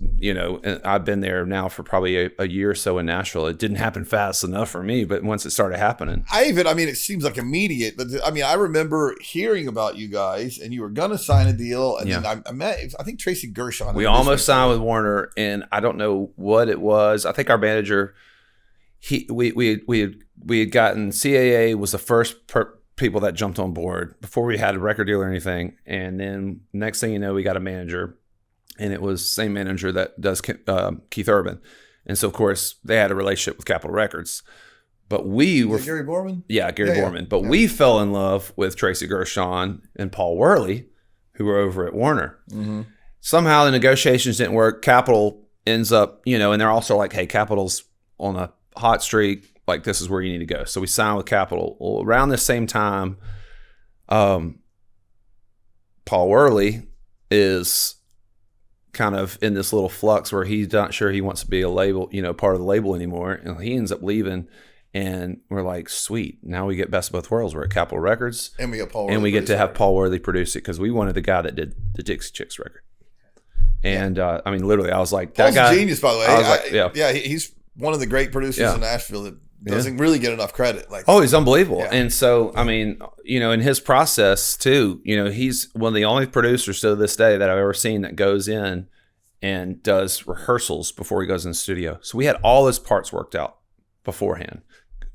I've been there now for probably a year or so in Nashville. It didn't happen fast enough for me, but once it started happening. It seems like immediate, but I remember hearing about you guys and you were going to sign a deal. And then I met, I think Tracy Gershon. We almost signed with Warner, and I don't know what it was. I think our manager, we had gotten, CAA was the first people that jumped on board before we had a record deal or anything. And then next thing you know, we got a manager, and it was the same manager that does Keith Urban. And so, of course, they had a relationship with Capitol Records. But we were... Gary Borman? Yeah, Gary Borman. But we fell in love with Tracy Gershon and Paul Worley, who were over at Warner. Mm-hmm. Somehow the negotiations didn't work. Capitol ends up, and they're also like, hey, Capitol's on a hot streak. Like, this is where you need to go. So we signed with Capitol. Well, around the same time, Paul Worley is kind of in this little flux where he's not sure he wants to be a label, part of the label anymore. And he ends up leaving. And we're like, sweet. Now we get best of both worlds. We're at Capitol Records. And we get Paul Worley. And we get to have Paul Worley produce it because we wanted the guy that did the Dixie Chicks record. And literally, I was like, Paul's that guy. A genius, by the way. I was like, he's one of the great producers in Nashville that doesn't really get enough credit. He's unbelievable. Yeah. And so, in his process too, he's one of the only producers to this day that I've ever seen that goes in and does rehearsals before he goes in the studio. So we had all his parts worked out beforehand.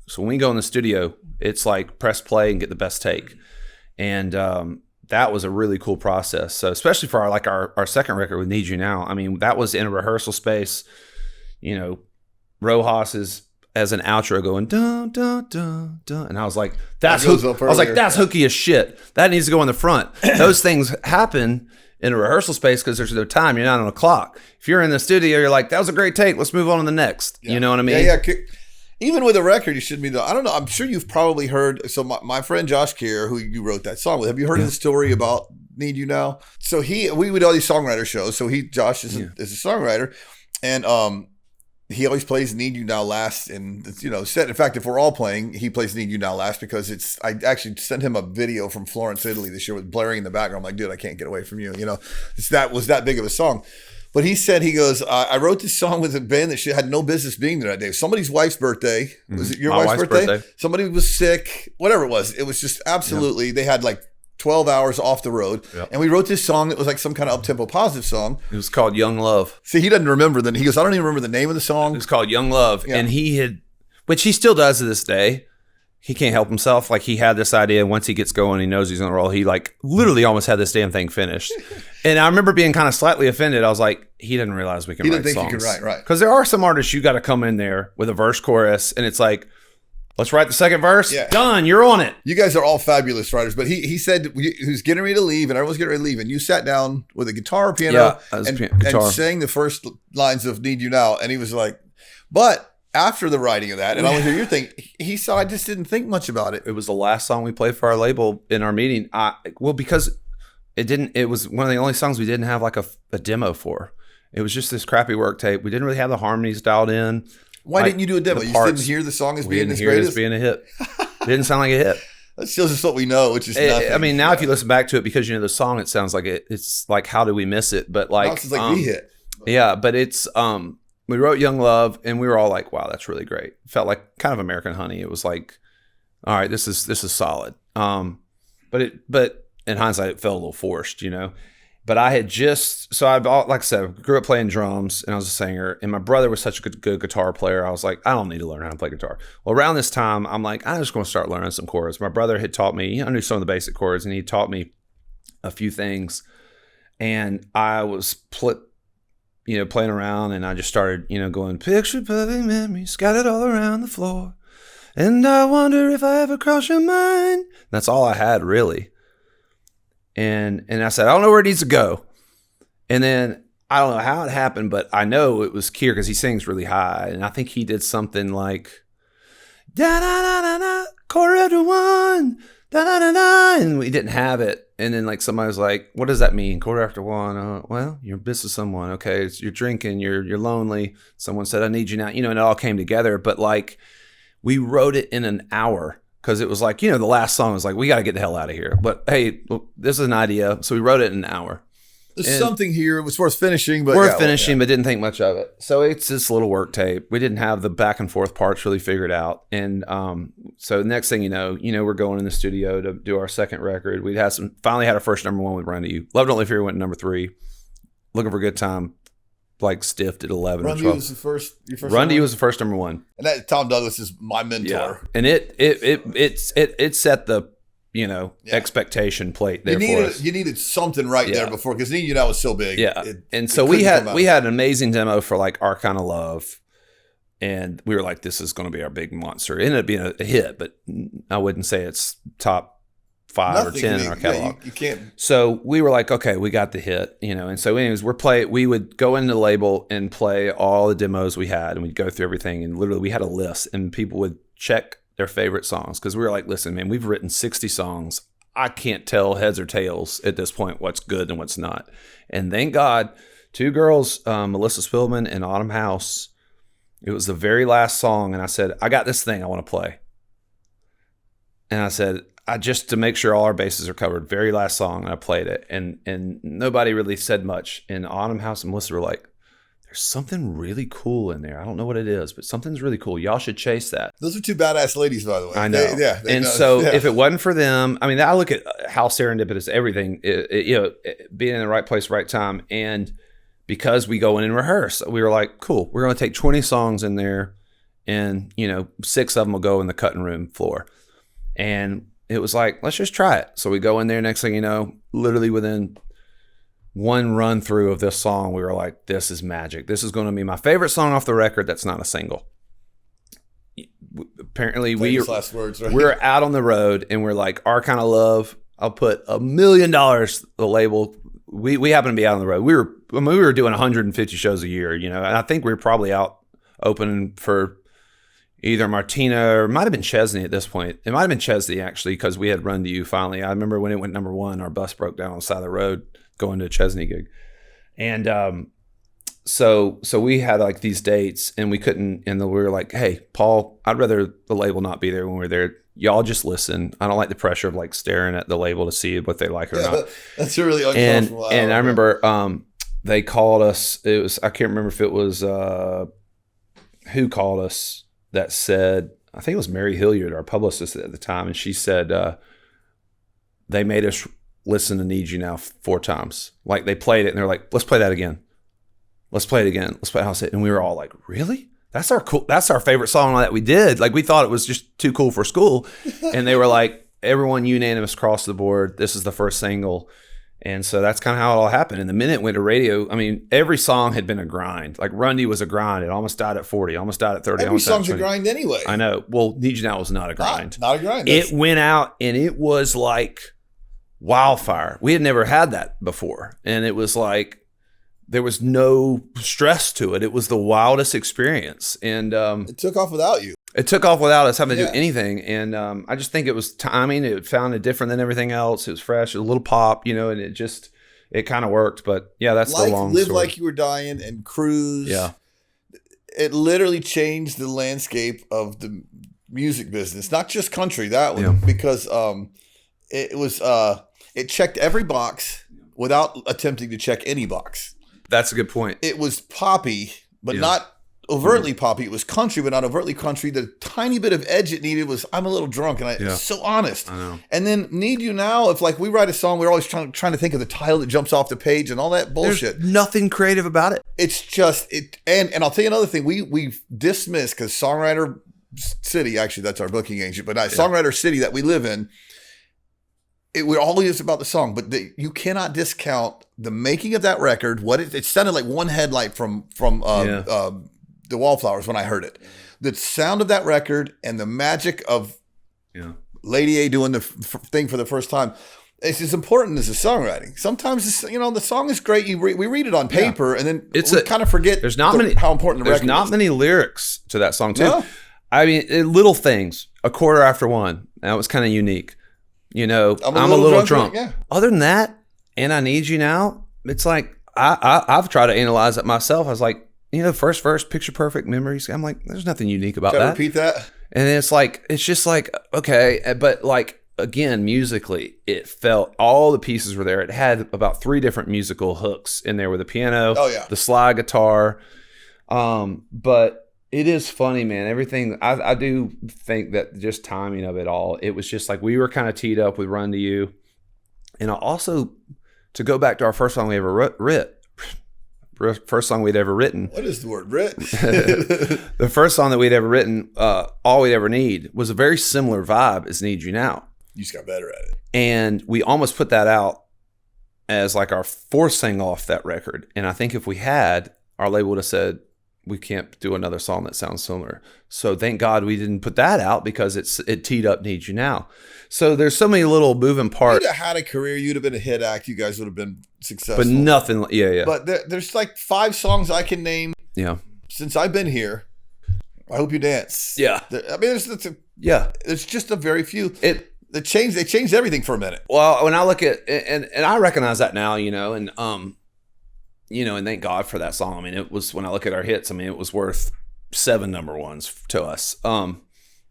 So when we go in the studio, it's like press play and get the best take. And that was a really cool process. So especially for our second record with Need You Now, that was in a rehearsal space, Rojas is as an outro going dun dun dun dun, and I was like, that's hooky as shit. That needs to go in the front. Those things happen in a rehearsal space because there's no time. You're not on a clock. If you're in the studio, you're like, that was a great take. Let's move on to the next. Yeah. You know what I mean? Yeah. Even with a record, you shouldn't be. I don't know. I'm sure you've probably heard. So my friend Josh Keir, who you wrote that song with, have you heard his story about Need You Now? So we would do all these songwriter shows. So Josh is a songwriter, and he always plays Need You Now last. And set. In fact, if we're all playing, he plays Need You Now last because I actually sent him a video from Florence, Italy this year with blaring in the background. I'm like, dude, I can't get away from you. Was that big of a song. But he said, I wrote this song with a band that she had no business being there that day. Somebody's wife's birthday. Was it your wife's birthday? Somebody was sick, whatever it was. It was just absolutely, they had like 12 hours off the road. Yep. And we wrote this song that was like some kind of up-tempo positive song. It was called Young Love. See, he doesn't remember. He goes, I don't even remember the name of the song. It was called Young Love. Yeah. And which he still does to this day. he can't help himself. Like he had this idea. Once he gets going, he knows he's on a roll. He like literally almost had this damn thing finished. And I remember being kind of slightly offended. I was like, he didn't realize we can write songs. He didn't think you could write, right? Because there are some artists you got to come in there with a verse, chorus, and it's like, let's write the second verse. Yeah. Done. You're on it. You guys are all fabulous writers. But he said he was getting ready to leave, and everyone's getting ready to leave, and you sat down with a guitar, piano, and sang the first lines of "Need You Now," and he was like, but. After the writing of that, and I want to hear your thing, he said, I just didn't think much about it. It was the last song we played for our label in our meeting. Because it was one of the only songs we didn't have like a demo for. It was just this crappy work tape. We didn't really have the harmonies dialed in. Why didn't you do a demo? You didn't hear the song as being as great as being a hit. It didn't sound like a hit. That shows us what we know, which is nothing. I mean, now if you listen back to it, because you know the song, it sounds like it's like, how did we miss it? But like, it's like we hit. Yeah, but it's we wrote Young Love, and we were all like, wow, that's really great. Felt like kind of American Honey. It was like, all right, this is solid. But in hindsight, it felt a little forced, you know. But I had like I said, grew up playing drums, and I was a singer, and my brother was such a good guitar player. I was like, I don't need to learn how to play guitar. Well, around this time, I'm like, I'm just going to start learning some chords. My brother had taught me, I knew some of the basic chords, and he taught me a few things. And I was playing around, and I just started, going, picture perfect memories scattered all around the floor. And I wonder if I ever cross your mind. That's all I had, really. And I said, I don't know where it needs to go. And then I don't know how it happened, but I know it was Keir because he sings really high. And I think he did something like, da-da-da-da-da, quarter after one, da-da-da-da. And we didn't have it. And then like somebody was like, what does that mean? Quarter after one. Well, you're busy with someone. Okay. You're drinking. You're lonely. Someone said, I need you now. And it all came together. But like we wrote it in an hour. Because it was like, the last song was like, we got to get the hell out of here. But hey, this is an idea. So we wrote it in an hour. There's something here. It was worth finishing. But but didn't think much of it. So it's this little work tape. We didn't have the back and forth parts really figured out. And so next thing you know, we're going in the studio to do our second record. We finally had our first number one with Run to You. Love Don't Live Here went to number 3. Looking for a Good Time. Like stiffed at 11 Run or 12. to You was the first. Run to You was the first number 1. And that Tom Douglas is my mentor. Yeah. And it set the expectation plate there for us. You needed something there before, because Need You Now was so big. Yeah. So we had an amazing demo for like Our Kind of Love, and we were like, this is going to be our big monster. It ended up being a hit, but I wouldn't say it's top 5 or 10 in our catalog. You can't. So we were like, okay, we got the hit, And so anyways, we would go into the label and play all the demos we had, and we'd go through everything, and literally we had a list, and people would check their favorite songs, because we were like, listen, man, we've written 60 songs. I can't tell heads or tails at this point what's good and what's not. And thank God, 2 girls, Melissa Spillman and Autumn House, it was the very last song, and I said, I got this thing I want to play. And I said, just to make sure all our bases are covered, very last song, and I played it, and nobody really said much. And Autumn House and Melissa were like, there's something really cool in there. I don't know what it is, but something's really cool. Y'all should chase that. Those are 2 badass ladies, by the way. I know. If it wasn't for them, I mean, I look at how serendipitous everything, being in the right place, right time. And because we go in and rehearse, we were like, cool, we're going to take 20 songs in there, and 6 of them will go in the cutting room floor. And it was like, let's just try it. So we go in there, next thing you know, literally within one run through of this song, we were like, this is magic. This is going to be my favorite song off the record that's not a single. Apparently last words, right? We're out on the road, and we're like, Our Kind of Love, I'll put $1 million, the label. We happen to be out on the road. We were doing 150 shows a year, and I think we were probably out opening for either Martina, or it might have been Chesney at this point. It might have been Chesney, actually, because we had Run to You finally. I remember when it went number 1, our bus broke down on the side of the road going to a Chesney gig. And so we had like these dates, and we couldn't, and we were like, hey, Paul, I'd rather the label not be there when we're there. Y'all just listen. I don't like the pressure of like staring at the label to see what they like or not. That's a really uncomfortable. And I remember they called us. I can't remember if it was who called us, that said, I think it was Mary Hilliard, our publicist at the time, and she said they made us listen to Need You Now 4 times. Like they played it, and they're like, let's play that again. Let's play it again. Let's play House It. And we were all like, really? that's our favorite song that we did. Like, we thought it was just too cool for school. And they were like, everyone unanimous across the board. This is the first single. And so that's kind of how it all happened. And the minute it went to radio, I mean, every song had been a grind. Like, Rundy was a grind. It almost died at 40, almost died at 30. Every song's a grind anyway. I know. Well, Need You Now was not a grind. Not a grind. It went out and it was like wildfire. We had never had that before. And it was like, there was no stress to it. It was the wildest experience. And it took off without you. It took off without us having to do anything. And I just think it was timing. It sounded different than everything else. It was fresh, a little pop, and it kind of worked. But yeah, that's the long Live story. Like You Were Dying and Cruise. Yeah. It literally changed the landscape of the music business, not just country, that one, because it checked every box without attempting to check any box. That's a good point. It was poppy, but not overtly poppy. It was country, but not overtly country. The tiny bit of edge it needed was, I'm a little drunk, and it's so honest. I know. And then Need You Now, if like we write a song, we're always trying to think of the title that jumps off the page and all that bullshit. There's nothing creative about it. It's just it. And I'll tell you another thing. We've dismissed, because Songwriter City, actually that's our booking agent, but Songwriter City that we live in, we're always about the song, but you cannot discount the making of that record. What it sounded like one headlight from the Wallflowers when I heard it. The sound of that record and the magic of Lady A doing the thing for the first time. It's as important as the songwriting. Sometimes the song is great. We read it on paper, and then we kind of forget. There's not how important the record is. There's not many lyrics to that song too. No. I mean, little things. A quarter after one. That was kind of unique. I'm a little drunk. Yeah. Other than that, and I Need You Now, it's like I've tried to analyze it myself. I was like, first verse, picture perfect memories. I'm like, there's nothing unique about that. Repeat that. And it's just like, okay, but like, again, musically, it felt, all the pieces were there. It had about 3 different musical hooks in there with the piano, the slide guitar. But it is funny, man. Everything, I do think that just timing of it all, it was just like we were kind of teed up with Run to You. And also, to go back to our first song we ever first song we'd ever written. What is the word, writ? The first song that we'd ever written, All We'd Ever Need, was a very similar vibe as Need You Now. You just got better at it. And we almost put that out as like our 4th single off that record. And I think if we had, our label would have said, we can't do another song that sounds similar. So thank God we didn't put that out, because it teed up Need You Now. So there's so many little moving parts. You'd have had a career. You'd have been a hit act. You guys would have been successful. But nothing. Yeah. But there's like 5 songs I can name. Yeah. Since I've been here. I Hope You Dance. Yeah. I mean, it's just a very few. They changed everything for a minute. Well, when I look at, and I recognize that now, and and thank God for that song. I mean, it was, when I look at our hits, I mean, it was worth 7 number ones to us.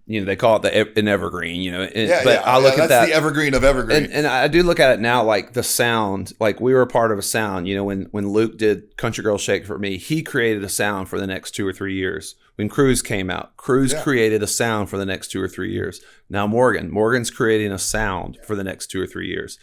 They call it an evergreen, I look at that. That's the evergreen of evergreen. And I do look at it now, like the sound, like we were a part of a sound, when Luke did Country Girl Shake for me, he created a sound for the next 2 or 3 years. When Cruise came out, Cruise created a sound for the next 2 or 3 years. Now Morgan's creating a sound for the next 2 or 3 years.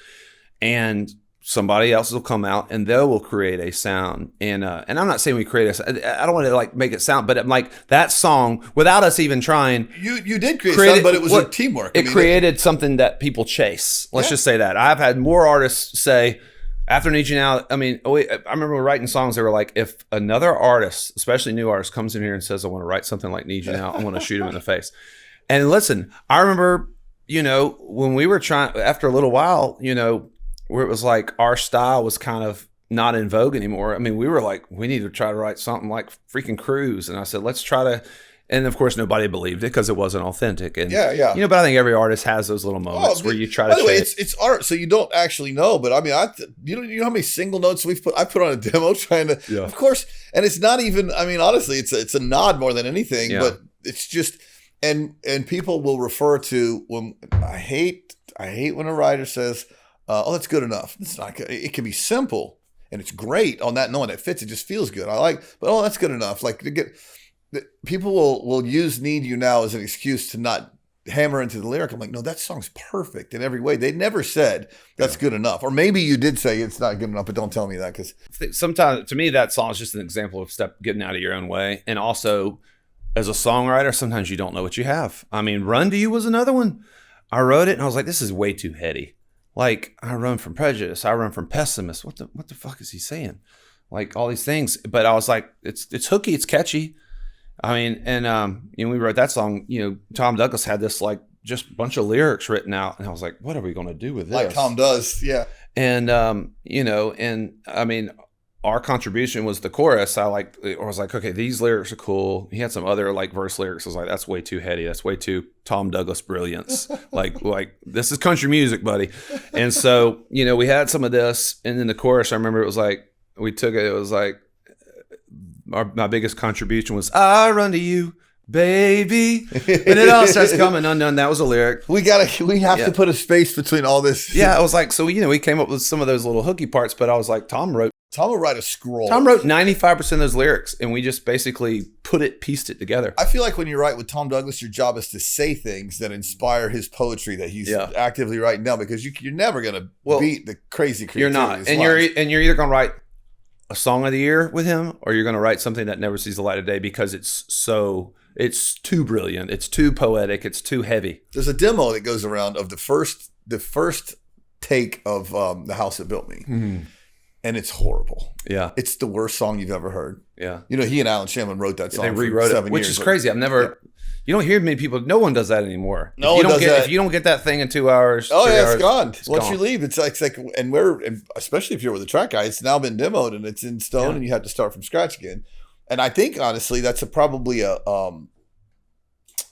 And somebody else will come out and they will create a sound. And I'm not saying we create I don't want to like make it sound, but I'm like, that song, without us even trying. You did create something, but it was a teamwork. It created something that people chase. Let's just say that. I've had more artists say, after Need You Now, I mean, I remember writing songs that were like, if another artist, especially new artist, comes in here and says, I want to write something like Need You Now, I want to shoot him in the face. And listen, I remember, when we were trying, after a little while, where it was like our style was kind of not in vogue anymore. I mean, we were like, we need to try to write something like freaking Cruise. And I said, let's try to, and of course nobody believed it because it wasn't authentic. And but I think every artist has those little moments where you try to. By the way, it's art, so you don't actually know. But I mean, you know how many single notes I put on a demo trying to, of course, and it's not even. I mean, honestly, it's a nod more than anything. Yeah. But it's just, and people will refer to when I hate when a writer says, "Oh, that's good enough." It's not good. It can be simple and it's great on that note. It fits. It just feels good. But that's good enough. Like to get. People will use Need You Now as an excuse to not hammer into the lyric. I'm like, no, that song's perfect in every way. They never said that's good enough. Or maybe you did say it's not good enough, but don't tell me that. Because sometimes, to me, that song is just an example of getting out of your own way. And also, as a songwriter, sometimes you don't know what you have. I mean, Run to You was another one. I wrote it and I was like, this is way too heady. Like, I run from prejudice. I run from pessimist. What the fuck is he saying? Like, all these things. But I was like, it's hooky. It's catchy. I mean, and, we wrote that song, Tom Douglas had this like just bunch of lyrics written out. And I was like, what are we going to do with this? Like Tom does. Yeah. And, and I mean, our contribution was the chorus. I was like, okay, these lyrics are cool. He had some other like verse lyrics. I was like, that's way too heady. That's way too Tom Douglas brilliance. like this is country music, buddy. And so, we had some of this, and then the chorus, I remember it was like, we took it. It was like, my biggest contribution was, I run to you, baby. And it all starts coming undone. That was a lyric. We have to put a space between all this. Yeah. I was like, so, we came up with some of those little hooky parts, but I was like, Tom will write a scroll. Tom wrote 95% of those lyrics, and we just basically pieced it together. I feel like when you write with Tom Douglas, your job is to say things that inspire his poetry that he's actively writing down, because you're never going to beat the crazy creativity. You're not. And you're either going to write a song of the year with him, or you're going to write something that never sees the light of day because it's too brilliant. It's too poetic. It's too heavy. There's a demo that goes around of the first take of The House That Built Me. Mm-hmm. And it's horrible. Yeah. It's the worst song you've ever heard. Yeah. He and Alan Shamlin wrote that song. They rewrote it, which is crazy. I've never, you don't hear many people, no one does that anymore. No one does that. If you don't get that thing in 2 hours. Oh, yeah, it's gone. It's Once gone. you leave, it's like, and especially if you're with a track guy, it's now been demoed and it's in stone and you have to start from scratch again. And I think, honestly, that's probably a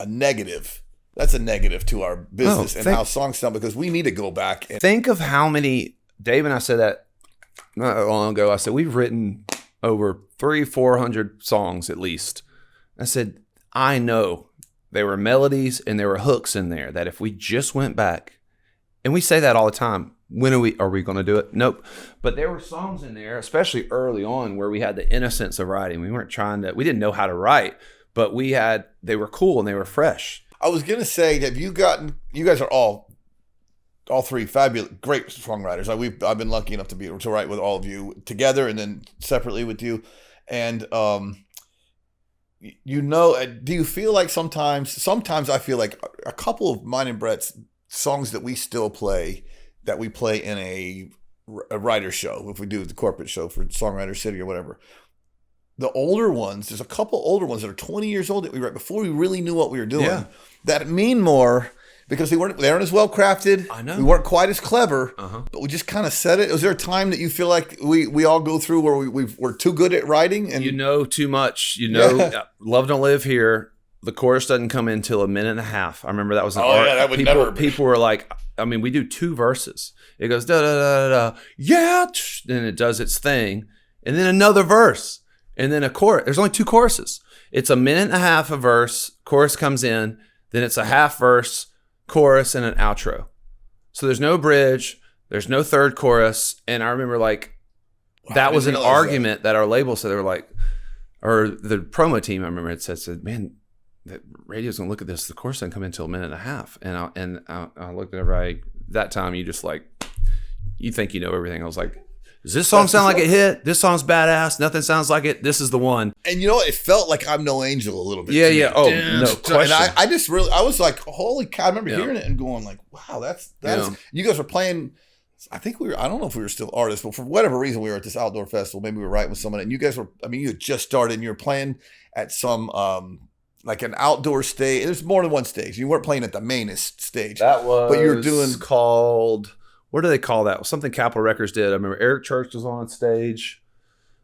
negative. That's a negative to our business and how songs sound, because we need to go back. Think of how many, Dave and I said that not long ago. I said, we've written over 300-400 songs at least. I said, I know there were melodies and there were hooks in there that if we just went back, and we say that all the time, when are we going to do it? Nope. But there were songs in there, especially early on, where we had the innocence of writing. We didn't know how to write, but they were cool and they were fresh. I was going to say, you guys are all three fabulous, great songwriters. I've been lucky enough to write with all of you together and then separately with you. And, do you feel like sometimes I feel like a couple of mine and Brett's songs that we still play, that we play in a writer show, if we do the corporate show for Songwriter City or whatever, the older ones, there's a couple older ones that are 20 years old that we write before we really knew what we were doing, that mean more, because they weren't as well crafted. I know. We weren't quite as clever, but we just kind of said it. Was there a time that you feel like we all go through where we're too good at writing? And too much. Love Don't Live Here. The chorus doesn't come in until a minute and a half. I remember that was an art. Yeah, that would never be. People were like, we do 2 verses. It goes da da da da da, yeah, then it does its thing, and then another verse, and then a chorus. There's only 2 choruses. It's a minute and a half a verse. Chorus comes in, then it's a half verse, chorus, and an outro. So there's no bridge, there's no third chorus. And I remember that was an argument that our label said. They were like, or the promo team, I remember it said, man, that radio's gonna look at this. The chorus doesn't come in until a minute and a half. And I looked at everybody. That time you just you think you know everything. I was like, does this song sound like a hit? This song's badass. Nothing sounds like it. This is the one. And it felt like I'm No Angel a little bit. Yeah. Oh, no question. And I was like, holy cow. I remember hearing it and going like, wow, that's you guys were playing. I don't know if we were still artists, but for whatever reason, we were at this outdoor festival. Maybe we were writing with someone, and you guys were, you had just started and you were playing at some, like an outdoor stage. There's more than one stage. You weren't playing at the mainest stage. That was, but you were doing called, what do they call that? Something Capitol Records did. I remember Eric Church was on stage.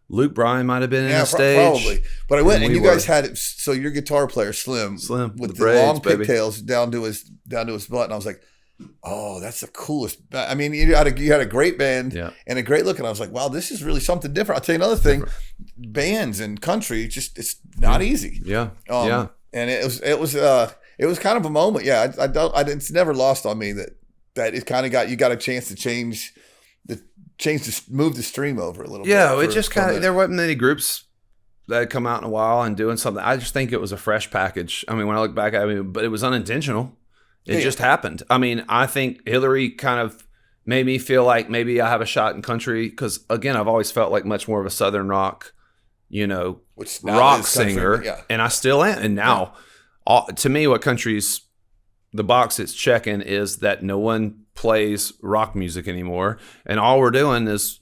Luke Bryan might have been in the stage. Probably. But I went and you guys had it. So your guitar player, Slim with the braids, long pigtails down to his butt. And I was like, oh, that's the coolest. I mean, you had a great band and a great look. And I was like, wow, this is really something different. I'll tell you another thing. Bands and country, it's not easy. Yeah. And it was kind of a moment. Yeah. It's never lost on me that it kind of you got a chance to move the stream over a little bit. Yeah, it just kind of, there wasn't many groups that had come out in a while and doing something. I just think it was a fresh package. I mean, when I look back, but it was unintentional. It just happened. I mean, I think Hillary kind of made me feel like maybe I have a shot in country because, again, I've always felt like much more of a Southern rock Which now rock is country, singer, yeah. and I still am. And now, to me, what country's the box it's checking is that no one plays rock music anymore, and all we're doing is,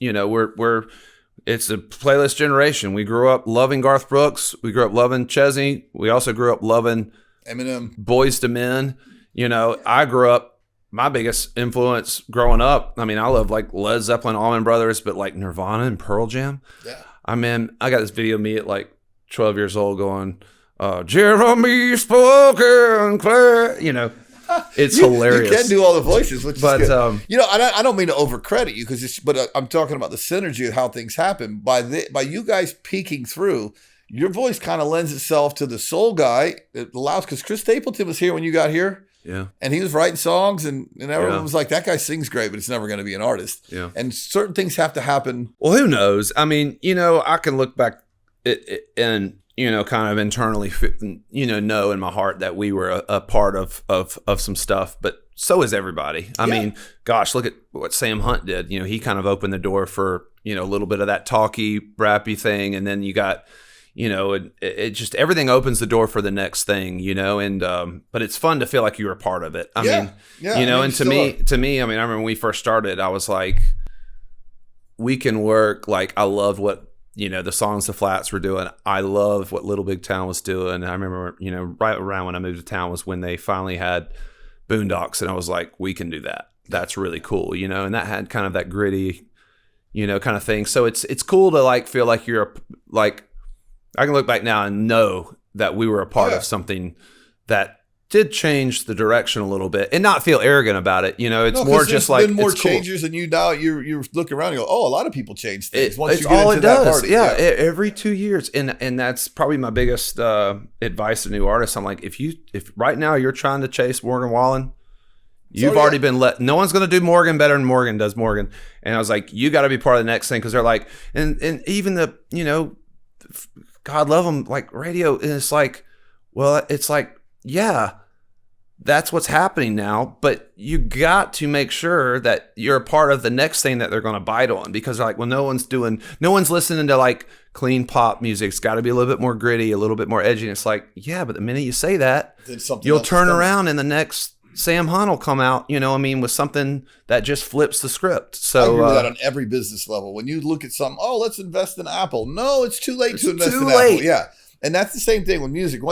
it's a playlist generation. We grew up loving Garth Brooks. We grew up loving Chesney. We also grew up loving Eminem, Boyz II Men. I grew up, my biggest influence growing up, I love like Led Zeppelin, Allman Brothers, but like Nirvana and Pearl Jam. Yeah. I got this video of me at like 12 years old going, Jeremy spoken clear, it's hilarious. You can do all the voices, which but, is good. I don't mean to overcredit you but I'm talking about the synergy of how things happen. By you guys peeking through, your voice kind of lends itself to the soul guy. It allows, because Chris Stapleton was here when you got here. Yeah. And he was writing songs, and everyone was like, that guy sings great, but it's never going to be an artist. Yeah. And certain things have to happen. Well, who knows? I can look back and, kind of internally, know in my heart that we were a part of some stuff, but so is everybody. I mean, gosh, look at what Sam Hunt did. He kind of opened the door for, a little bit of that talky, rappy thing. And then you got, it just, everything opens the door for the next thing, and, but it's fun to feel like you're a part of it. And to me, I remember when we first started, I was like, we can work. Like, I loved what, the songs the Flats were doing. I love what Little Big Town was doing. I remember, right around when I moved to town was when they finally had Boondocks, and I was like, we can do that. That's really cool, and that had kind of that gritty, kind of thing. So it's cool to like feel like you're like, I can look back now and know that we were a part of something that did change the direction a little bit, and not feel arrogant about it. It's more just like, been more it's cool. changes, and you look around and go, oh, a lot of people change things. Once It's you get all into it that does. party. Every 2 years, and that's probably my biggest advice to new artists. I'm like, if right now you're trying to chase Morgan Wallen, you've already been let. No one's going to do Morgan better than Morgan does Morgan. And I was like, you got to be part of the next thing, because they're like, and even the God love them, like radio, and it's like, well, it's like, yeah, that's what's happening now, but you got to make sure that you're a part of the next thing that they're going to bite on, because like, well, no one's listening to like clean pop music. It's got to be a little bit more gritty, a little bit more edgy. And it's like, yeah, but the minute you say that, you'll turn around and the next Sam Hunt will come out, with something that just flips the script. So I agree with that on every business level. When you look at something, let's invest in Apple. No, it's too late to invest in Apple. Yeah. And that's the same thing with music.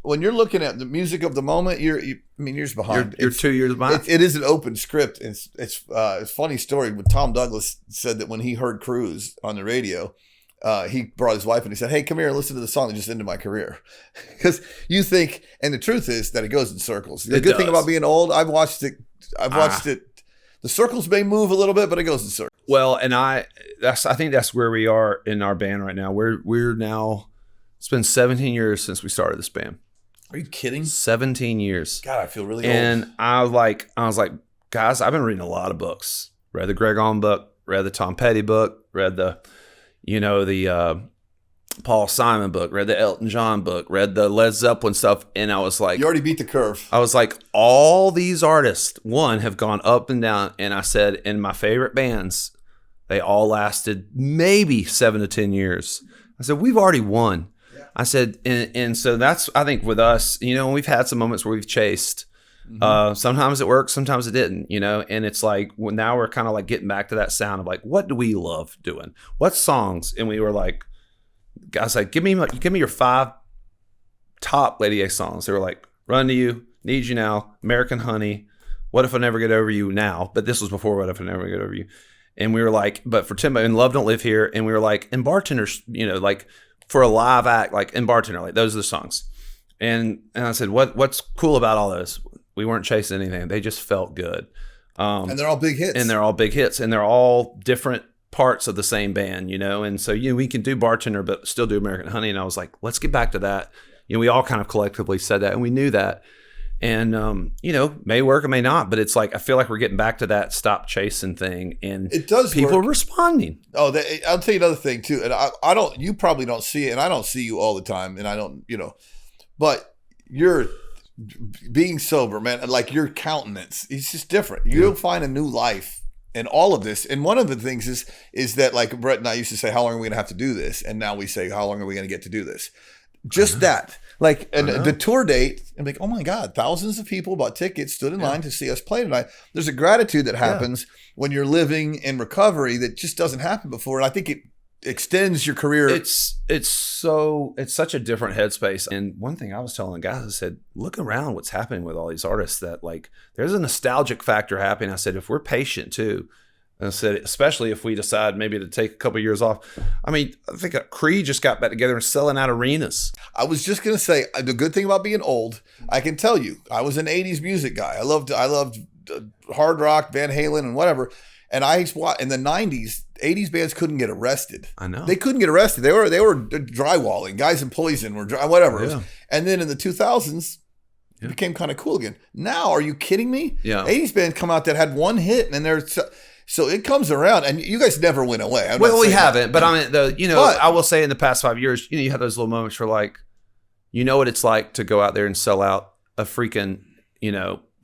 When you're looking at the music of the moment, you're years behind. You're 2 years behind. It is an open script. It's a funny story. When Tom Douglas said that when he heard Cruise on the radio, he brought his wife and he said, "Hey, come here and listen to the song that just ended my career." Because you think, and the truth is that it goes in circles. The good thing about being old, I've watched it. The circles may move a little bit, but it goes in circles. Well, and I think that's where we are in our band right now. We're now. It's been 17 years since we started this band. Are you kidding? 17 years. God, I feel really old. And I was like, guys, I've been reading a lot of books. Read the Greg Allman book, read the Tom Petty book, read the Paul Simon book, read the Elton John book, read the Led Zeppelin stuff. And I was like, you already beat the curve. I was like, all these artists, have gone up and down. And I said, in my favorite bands, they all lasted maybe 7 to 10 years. I said, we've already won. I said, and so that's, I think with us, we've had some moments where we've chased. Sometimes it worked, sometimes it didn't, and it's like, now we're kind of like getting back to that sound of like, what do we love doing? What songs? And we were like, guys, like, give me your 5 top Lady A songs. They were like, Run to You, Need You Now, American Honey, What If I Never Get Over You Now. But this was before What If I Never Get Over You. And we were like, but for Timbo and Love Don't Live Here. And we were like, and Bartenders, like, for a live act, like in Bartender, like those are the songs. And I said, what's cool about all those? We weren't chasing anything. They just felt good. And they're all big hits. And they're all different parts of the same band, And so, we can do Bartender, but still do American Honey. And I was like, let's get back to that. We all kind of collectively said that, and we knew that. And, may work or may not, but it's like, I feel like we're getting back to that stop chasing thing. And it does people work. are responding. Oh, I'll tell you another thing too. And you probably don't see it, and I don't see you all the time, and I don't, but you're being sober, man. Like your countenance, it's just different. You'll find a new life in all of this. And one of the things is that, like Brett and I used to say, how long are we going to have to do this? And now we say, how long are we going to get to do this? Just that. Like, and the tour date, I'm like, oh my God, thousands of people bought tickets, stood in line to see us play tonight. There's a gratitude that happens when you're living in recovery that just doesn't happen before. And I think it extends your career. It's such a different headspace. And one thing I was telling guys, I said, look around what's happening with all these artists, that like there's a nostalgic factor happening. I said, if we're patient too, and I said, especially if we decide maybe to take a couple of years off. I mean, I think Creed just got back together and selling out arenas. I was just going to say, the good thing about being old, I can tell you, I was an 80s music guy. I loved hard rock, Van Halen and whatever. And in the 90s, 80s bands couldn't get arrested. I know. They couldn't get arrested. They were drywalling. Guys in Poison were whatever. Yeah. And then in the 2000s, it became kind of cool again. Now, are you kidding me? Yeah. 80s bands come out that had one hit, and they're so it comes around. And you guys never went away. Well, we haven't. But I mean, I will say in the past 5 years, you have those little moments where like, you know what it's like to go out there and sell out a freaking,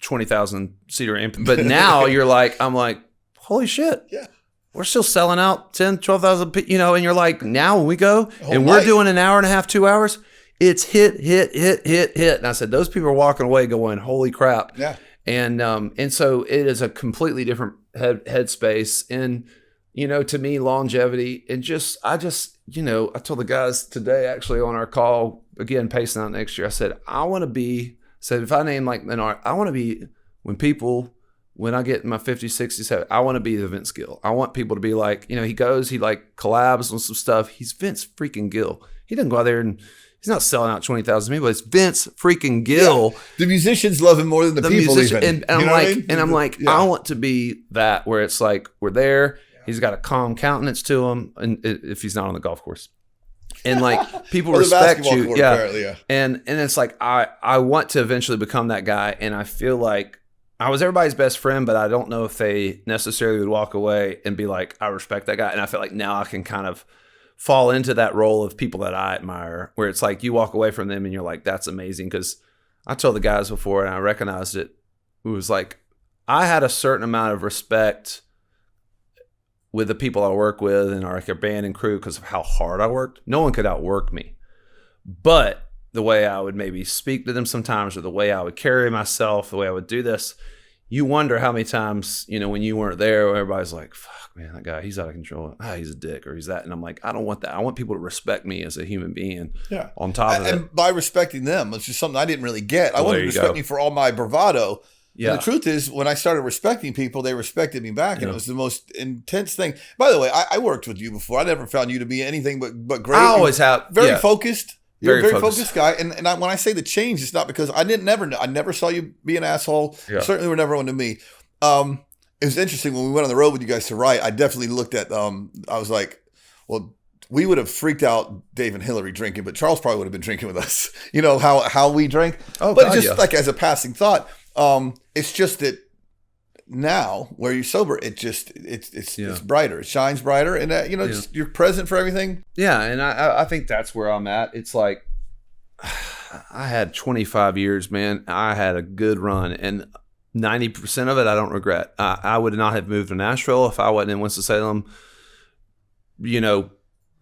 20,000 seater amp. But now you're like, I'm like, holy shit. Yeah. We're still selling out 10, 12,000, and you're like, now when we go and night. We're doing an hour and a half, 2 hours, it's hit. And I said, those people are walking away going, holy crap. Yeah. And so it is a completely different headspace. And, to me, longevity and I told the guys today actually on our call, again, pacing out next year, I said, if I name like an art, I want to be when I get in my 50s, 60s, I want to be the Vince Gill. I want people to be like, he like collabs on some stuff. He's Vince freaking Gill. He doesn't go out there and he's not selling out 20,000 people. It's Vince freaking Gill. Yeah. The musicians love him more than the people even. And I'm like, I want to be that where it's like, we're there. He's got a calm countenance to him. And if he's not on the golf course. And like people respect you. Court, yeah. And it's like, I want to eventually become that guy. And I feel like I was everybody's best friend, but I don't know if they necessarily would walk away and be like, I respect that guy. And I feel like now I can kind of fall into that role of people that I admire, where it's like you walk away from them and you're like, that's amazing. Because I told the guys before and I recognized it. It was like I had a certain amount of respect with the people I work with and our band and crew because of how hard I worked. No one could outwork me. But the way I would maybe speak to them sometimes, or the way I would carry myself, the way I would do this, you wonder how many times, when you weren't there, everybody's like, fuck, man, that guy, he's out of control. He's a dick, or he's that. And I'm like, I don't want that. I want people to respect me as a human being. Yeah. On top of it. And by respecting them, it's just something I didn't really get. I wanted to respect me for all my bravado. Yeah. And the truth is, when I started respecting people, they respected me back. And it was the most intense thing. By the way, I worked with you before. I never found you to be anything but great. I always have. Very focused. You're a very focused guy. And when I say the change, it's not because I never saw you be an asshole. Yeah. You certainly were never one to me. It was interesting when we went on the road with you guys to write. I definitely looked at, I was like, well, we would have freaked out Dave and Hillary drinking, but Charles probably would have been drinking with us. How we drank. Oh, but God, it's just like as a passing thought. It's just that now where you're sober, it's brighter. It shines brighter, and just, you're present for everything. Yeah, and I think that's where I'm at. It's like I had 25 years, man. I had a good run, and 90% of it I don't regret. I would not have moved to Nashville if I wasn't in Winston-Salem.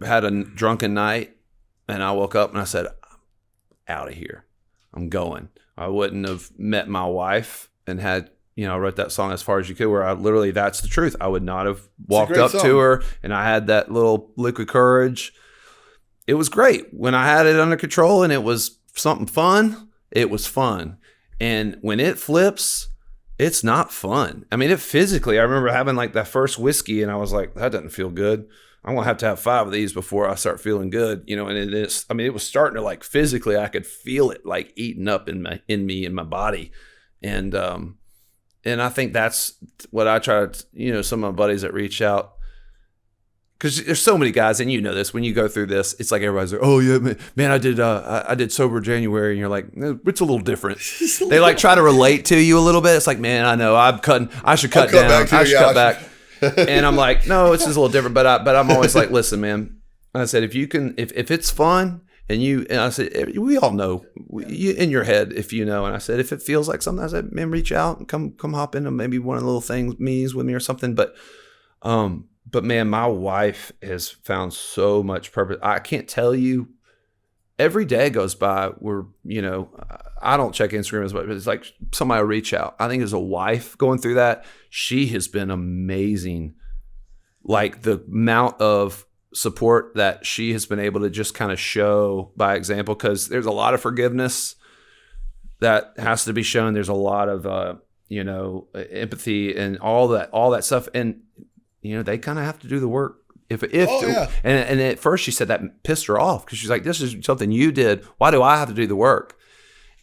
Had a drunken night, and I woke up and I said, I'm out of here. I'm going. I wouldn't have met my wife and had. I wrote that song As Far As You Could, where I literally, that's the truth. I would not have walked up to her, and I had that little liquid courage. It was great. When I had it under control and it was something fun, it was fun. And when it flips, it's not fun. I mean, physically, I remember having like that first whiskey and I was like, that doesn't feel good. I'm going to have 5 of these before I start feeling good. And it was starting to like physically, I could feel it like eating up in me, in my body. And I think that's what I try to, some of my buddies that reach out, because there's so many guys, and this, when you go through this, it's like everybody's like, oh yeah, man, I did Sober January, and you're like, it's a little different. They like try to relate to you a little bit. It's like, man, I know I should cut down. I should cut back. And I'm like, no, it's just a little different. But I'm always like, listen, man, I said, if it's fun And I said, we all know in your head if you know. And I said, if it feels like something, I said, man, reach out and come hop into maybe one of the little meetings with me or something. But man, my wife has found so much purpose. I can't tell you. Every day goes by where, I don't check Instagram as much, but it's like somebody will reach out. I think as a wife going through that, she has been amazing. Like the amount of support that she has been able to just kind of show by example, because there's a lot of forgiveness that has to be shown. There's a lot of, empathy and all that stuff. And, they kind of have to do the work. And at first she said that pissed her off because she's like, this is something you did. Why do I have to do the work?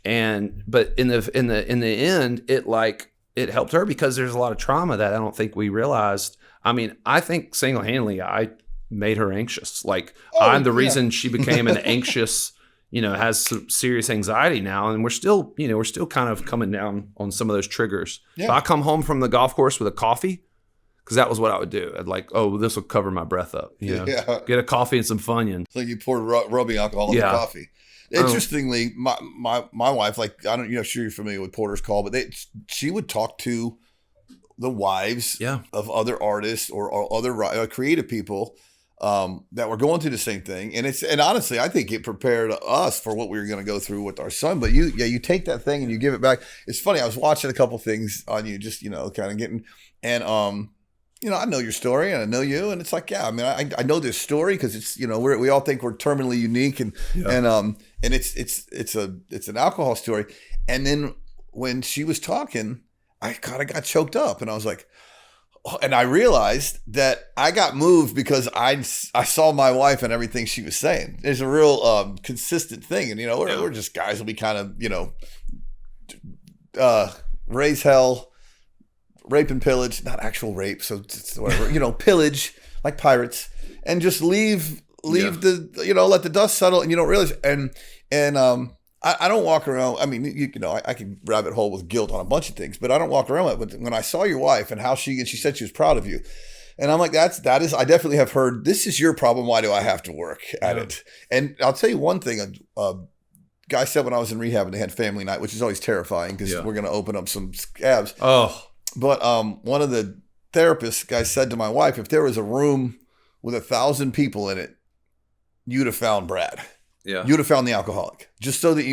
But in the end, it helped her because there's a lot of trauma that I don't think we realized. I mean, I think single-handedly I made her anxious. Like I'm the reason she became an anxious, has some serious anxiety now. And we're still kind of coming down on some of those triggers. Yeah. If I come home from the golf course with a coffee, because that was what I would do. I'd like, this will cover my breath up. Get a coffee and some Funyuns. It's like you poured rubbing alcohol in the coffee. Interestingly, my wife, like I don't, sure you're familiar with Porter's Call, but she would talk to the wives of other artists or other creative people that were going through the same thing, and honestly, I think it prepared us for what we were going to go through with our son. But you take that thing and you give it back. It's funny. I was watching a couple things on you, just kind of getting and. I know your story and I know you, and it's like, I mean, I know this story because it's, we all think we're terminally unique and it's an alcohol story. And then when she was talking, I kind of got choked up and I was like, and I realized that I got moved because I saw my wife and everything she was saying. There's a real consistent thing. And, we're just guys will be kind of, raise hell, rape and pillage, not actual rape, so it's whatever, pillage like pirates, and just leave the, let the dust settle, and you don't realize. And I don't walk around. I mean, I can rabbit hole with guilt on a bunch of things, but I don't walk around with it. But when I saw your wife and how she said she was proud of you, and I'm like, that is. I definitely have heard this is your problem. Why do I have to work at it? And I'll tell you one thing. A guy said when I was in rehab and they had family night, which is always terrifying because we're going to open up some scabs. Oh. But one of the therapists guys said to my wife, if there was a room with 1,000 people in it, you'd have found Brad. Yeah. You'd have found the alcoholic. Just so that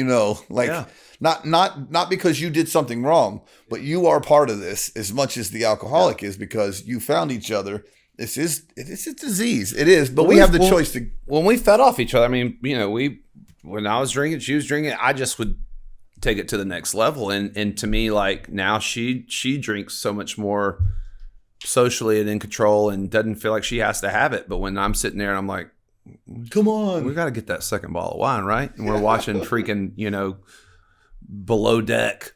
not because you did something wrong, but you are part of this as much as the alcoholic is, because you found each other. It's a disease. It is, but we have the choice to. When we fed off each other, I mean, when I was drinking, she was drinking, I just would take it to the next level. And to me, like now she drinks so much more socially and in control and doesn't feel like she has to have it. But when I'm sitting there and I'm like, come on, we got to get that second bottle of wine, right? And we're watching freaking, Below Deck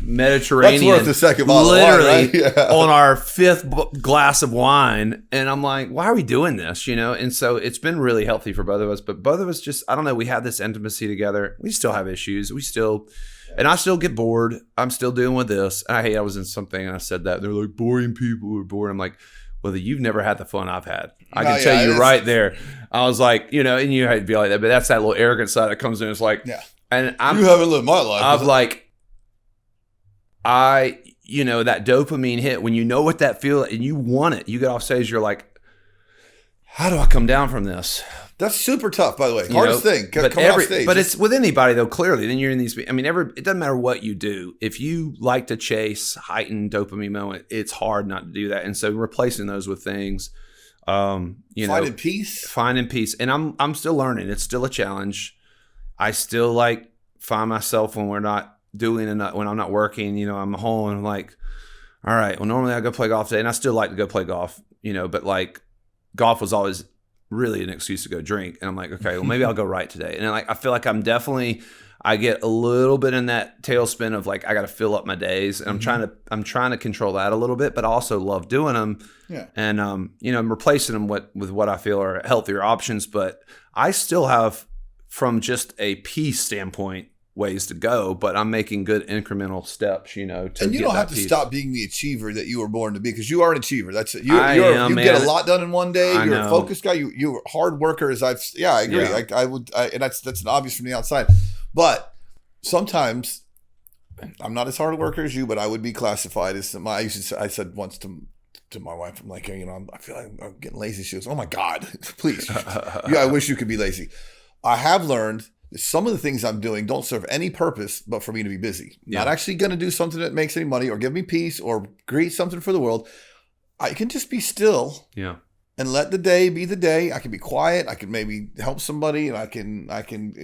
Mediterranean. That's worth the second bottle literally of wine, right? on our fifth glass of wine. And I'm like, why are we doing this? And so it's been really healthy for both of us, but both of us just, I don't know, we have this intimacy together. We still have issues. And I still get bored. I'm still dealing with this. I was in something and I said that they're like, boring people are bored. I'm like, well, you've never had the fun I've had. I can tell you right there. I was like, and you had to be like that, but that's that little arrogant side that comes in. It's like, and you haven't lived my life. I'm like, that dopamine hit when you know what that feels and you want it. You get off stage, you're like, how do I come down from this? That's super tough, by the way. Hardest thing. But it's with anybody though. Clearly, then you're in these. I mean, it doesn't matter what you do. If you like to chase heightened dopamine moment, it's hard not to do that. And so replacing those with things, finding peace. And I'm still learning. It's still a challenge. I still find myself when we're not doing enough, when I'm not working. I'm home and I'm like, all right. Well, normally I go play golf today, and I still like to go play golf. But golf was always really an excuse to go drink. And I'm like, okay, well, maybe I'll go right today. And I feel like I get a little bit in that tailspin of I got to fill up my days. And I'm trying to control that a little bit, but I also love doing them. Yeah. And, I'm replacing them with what I feel are healthier options, but I still have, from just a peace standpoint, ways to go, but I'm making good incremental steps, to and you get don't that have to piece. stop being the achiever that you were born to be, because you are an achiever. That's it. You am, get a man. lot done in one day. I You're know. a focused guy. You're a hard worker. I agree. Yeah. And that's an obvious from the outside. But sometimes I'm not as hard a worker as you, but I would be classified as I said once to my wife, I'm like, I feel like I'm getting lazy. She goes, "Oh my God, please." I wish you could be lazy. I have learned that some of the things I'm doing don't serve any purpose but for me to be busy. Yeah. Not actually going to do something that makes any money or give me peace or create something for the world. I can just be still. Yeah. And let the day be the day. I can be quiet. I can maybe help somebody, and I can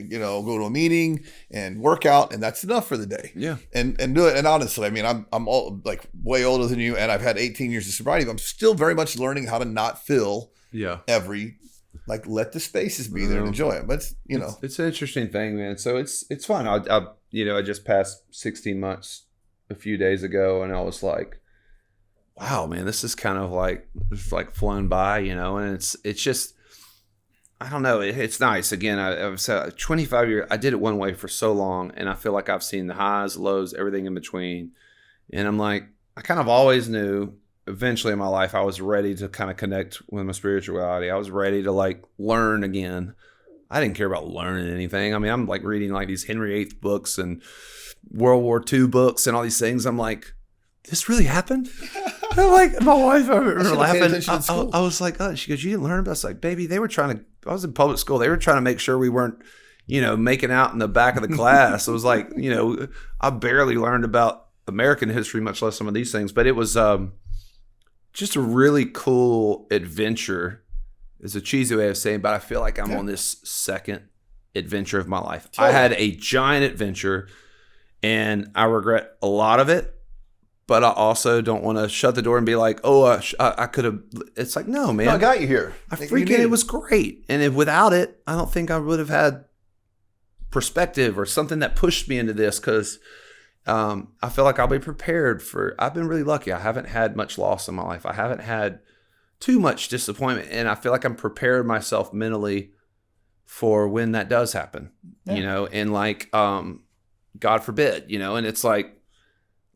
go to a meeting and work out, and that's enough for the day. Yeah. And do it. And honestly, I mean, I'm all, like way older than you, and I've had 18 years of sobriety, but I'm still very much learning how to not fill let the spaces be there and enjoy it. But it's an interesting thing, man. So it's fun. I just passed 16 months a few days ago, and I was like, wow, man, this is kind of like flown by, and it's just, I don't know. It's nice. Again, I was 25 years. I did it one way for so long, and I feel like I've seen the highs, lows, everything in between. And I'm like, I kind of always knew eventually in my life I was ready to kind of connect with my spirituality. I was ready to learn again. I didn't care about learning anything. I mean, I'm reading these Henry VIII books and World War II books and all these things. I'm like, this really happened? I'm like, my wife, I remember laughing. I was like, oh, she goes, you didn't learn about it? I was like, baby, I was in public school. They were trying to make sure we weren't, making out in the back of the class. It was like, I barely learned about American history, much less some of these things. But it was just a really cool adventure. It's a cheesy way of saying, but I feel like I'm on this second adventure of my life. Totally. I had a giant adventure, and I regret a lot of it. But I also don't want to shut the door and be like, oh, I could have. It's like, no, man. No, I got you here. It was great. And without it, I don't think I would have had perspective or something that pushed me into this, because I feel like I'll be prepared for. I've been really lucky. I haven't had much loss in my life. I haven't had too much disappointment. And I feel like I'm prepared myself mentally for when that does happen, and God forbid, and it's like,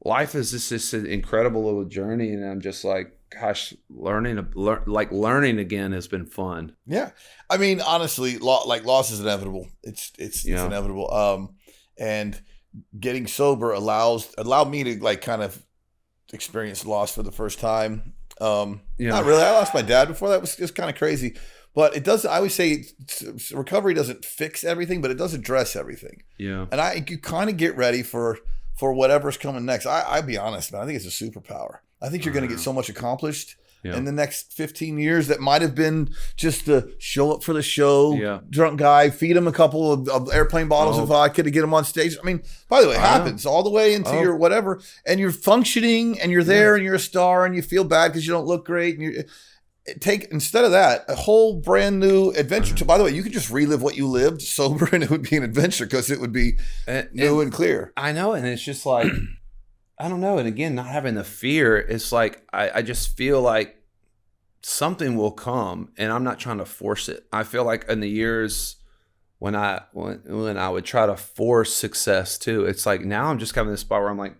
life is just this incredible little journey, and I'm just like, gosh, learning again has been fun. Yeah, I mean, honestly, loss is inevitable. It's inevitable. And getting sober allowed me to kind of experience loss for the first time. Not really. I lost my dad before that. Was just kind of crazy, but it doesn't. I always say recovery doesn't fix everything, but it does address everything. Yeah, and you kind of get ready for whatever's coming next. I'll be honest, man. I think it's a superpower. I think you're going to get so much accomplished in the next 15 years that might have been just to show up for the show, drunk guy, feed him a couple of airplane bottles of vodka to get him on stage. I mean, by the way, it happens all the way into your whatever, and you're functioning and you're there and you're a star and you feel bad because you don't look great. And instead of that, a whole brand new adventure. So, by the way, you could just relive what you lived sober, and it would be an adventure because it would be new and clear. I know, and it's just like, I don't know. And again, not having the fear, it's like I just feel like something will come, and I'm not trying to force it. I feel like in the years when I would try to force success too, it's like now I'm just coming to this spot where I'm like,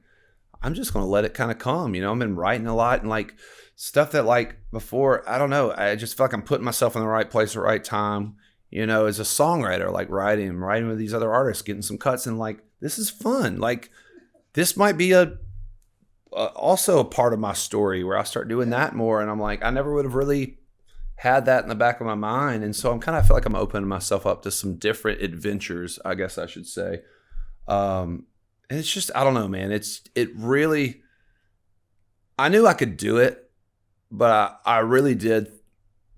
I'm just going to let it kind of come. I've been writing a lot and stuff that before, I don't know. I just feel like I'm putting myself in the right place at the right time, as a songwriter, writing with these other artists, getting some cuts, and this is fun. This might be also a part of my story where I start doing that more. And I'm like, I never would have really had that in the back of my mind. And so I feel like I'm opening myself up to some different adventures, I guess I should say. And it's just, I don't know, man. It really, I knew I could do it. But I really did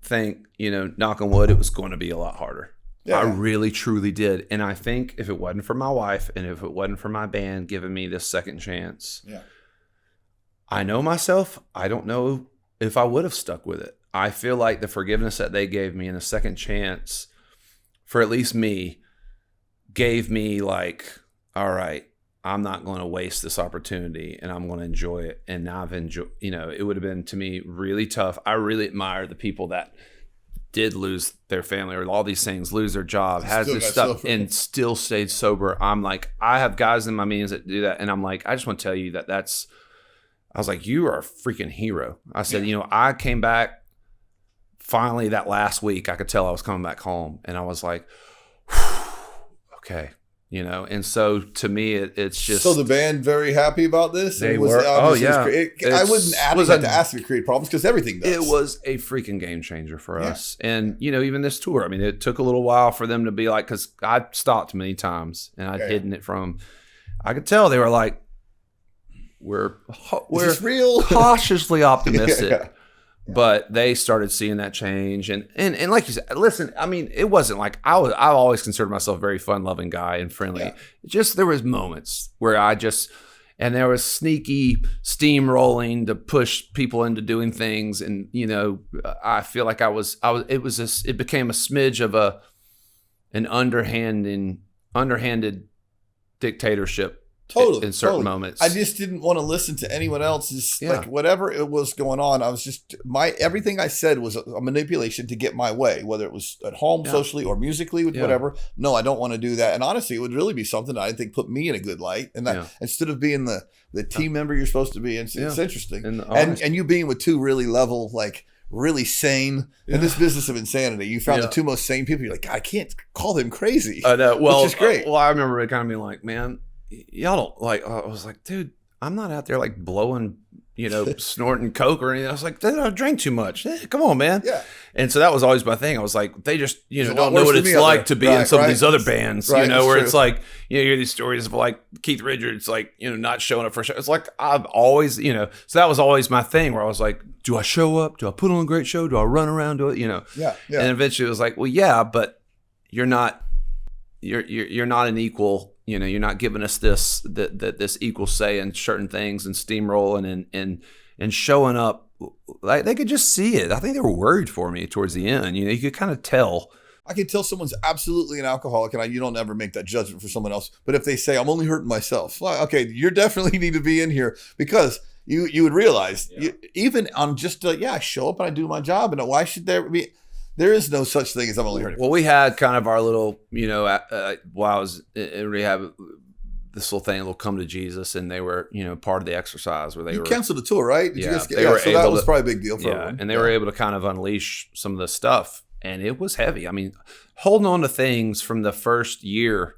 think, knock on wood, it was going to be a lot harder. Yeah. I really, truly did. And I think if it wasn't for my wife and if it wasn't for my band giving me this second chance, I know myself, I don't know if I would have stuck with it. I feel like the forgiveness that they gave me and the second chance, for at least me, gave me all right, I'm not going to waste this opportunity and I'm going to enjoy it. And now I've enjoyed, it would have been to me really tough. I really admire the people that did lose their family or all these things, lose their job, has Still this got stuff, sober. and still stayed sober. I'm like, I have guys in my meetings that do that, and I'm like, I just want to tell you that's. I was like, you are a freaking hero. I said, I came back finally that last week. I could tell I was coming back home, and I was like, okay, And so to me, it's just. So the band very happy about this. They Was were. Oh yeah. I wouldn't add that to ask to create problems because everything does. It was a freaking game changer for us, and even this tour. I mean, it took a little while for them to be like, because I stopped many times and I'd hidden it from. I could tell they were like, we're Is this real? cautiously optimistic. But they started seeing that change, and like you said, listen. I mean, it wasn't like I've always considered myself a very fun-loving guy and friendly. Yeah. Just there was moments where and there was sneaky steamrolling to push people into doing things, and I feel like it became a smidge of an underhanded dictatorship. Totally, in certain moments. I just didn't want to listen to anyone else's, like whatever it was going on. I was just, everything I said was a manipulation to get my way, whether it was at home, socially, or musically, with whatever. No, I don't want to do that. And honestly, it would really be something that I think put me in a good light. And that instead of being the team member you're supposed to be, it's interesting. And you being with two really level, like really sane in this business of insanity, you found the two most sane people. You're like, God, I can't call them crazy. I know. Well, which is great. I remember it kind of being like, man, y'all don't like. I was like, dude, I'm not out there like blowing, snorting coke or anything. I was like, I drank too much. Come on, man. Yeah. And so that was always my thing. I was like, they just, don't know what it's like to be in some of these other bands, where it's like, you hear these stories of like Keith Richards, like, not showing up for a show. It's like, I've always, so that was always my thing where I was like, do I show up? Do I put on a great show? Do I run around? Do it? Yeah. And eventually it was like, well, yeah, but you're not an equal. You're not giving us this equal say in certain things and steamrolling and showing up. Like they could just see it. I think they were worried for me towards the end. You could kind of tell. I can tell someone's absolutely an alcoholic, and you don't ever make that judgment for someone else. But if they say, I'm only hurting myself, well, okay, you definitely need to be in here because you would realize, even on just, I show up and I do my job. And why should there be... There is no such thing as I'm only hurting. Well, we had kind of our little, while I was in rehab, this little thing, a little come to Jesus, and they were, part of the exercise where they were canceled the tour, right? Did yeah, you guys they were so able that was to, probably a big deal for everyone. And they were able to kind of unleash some of the stuff, and it was heavy. I mean, holding on to things from the first year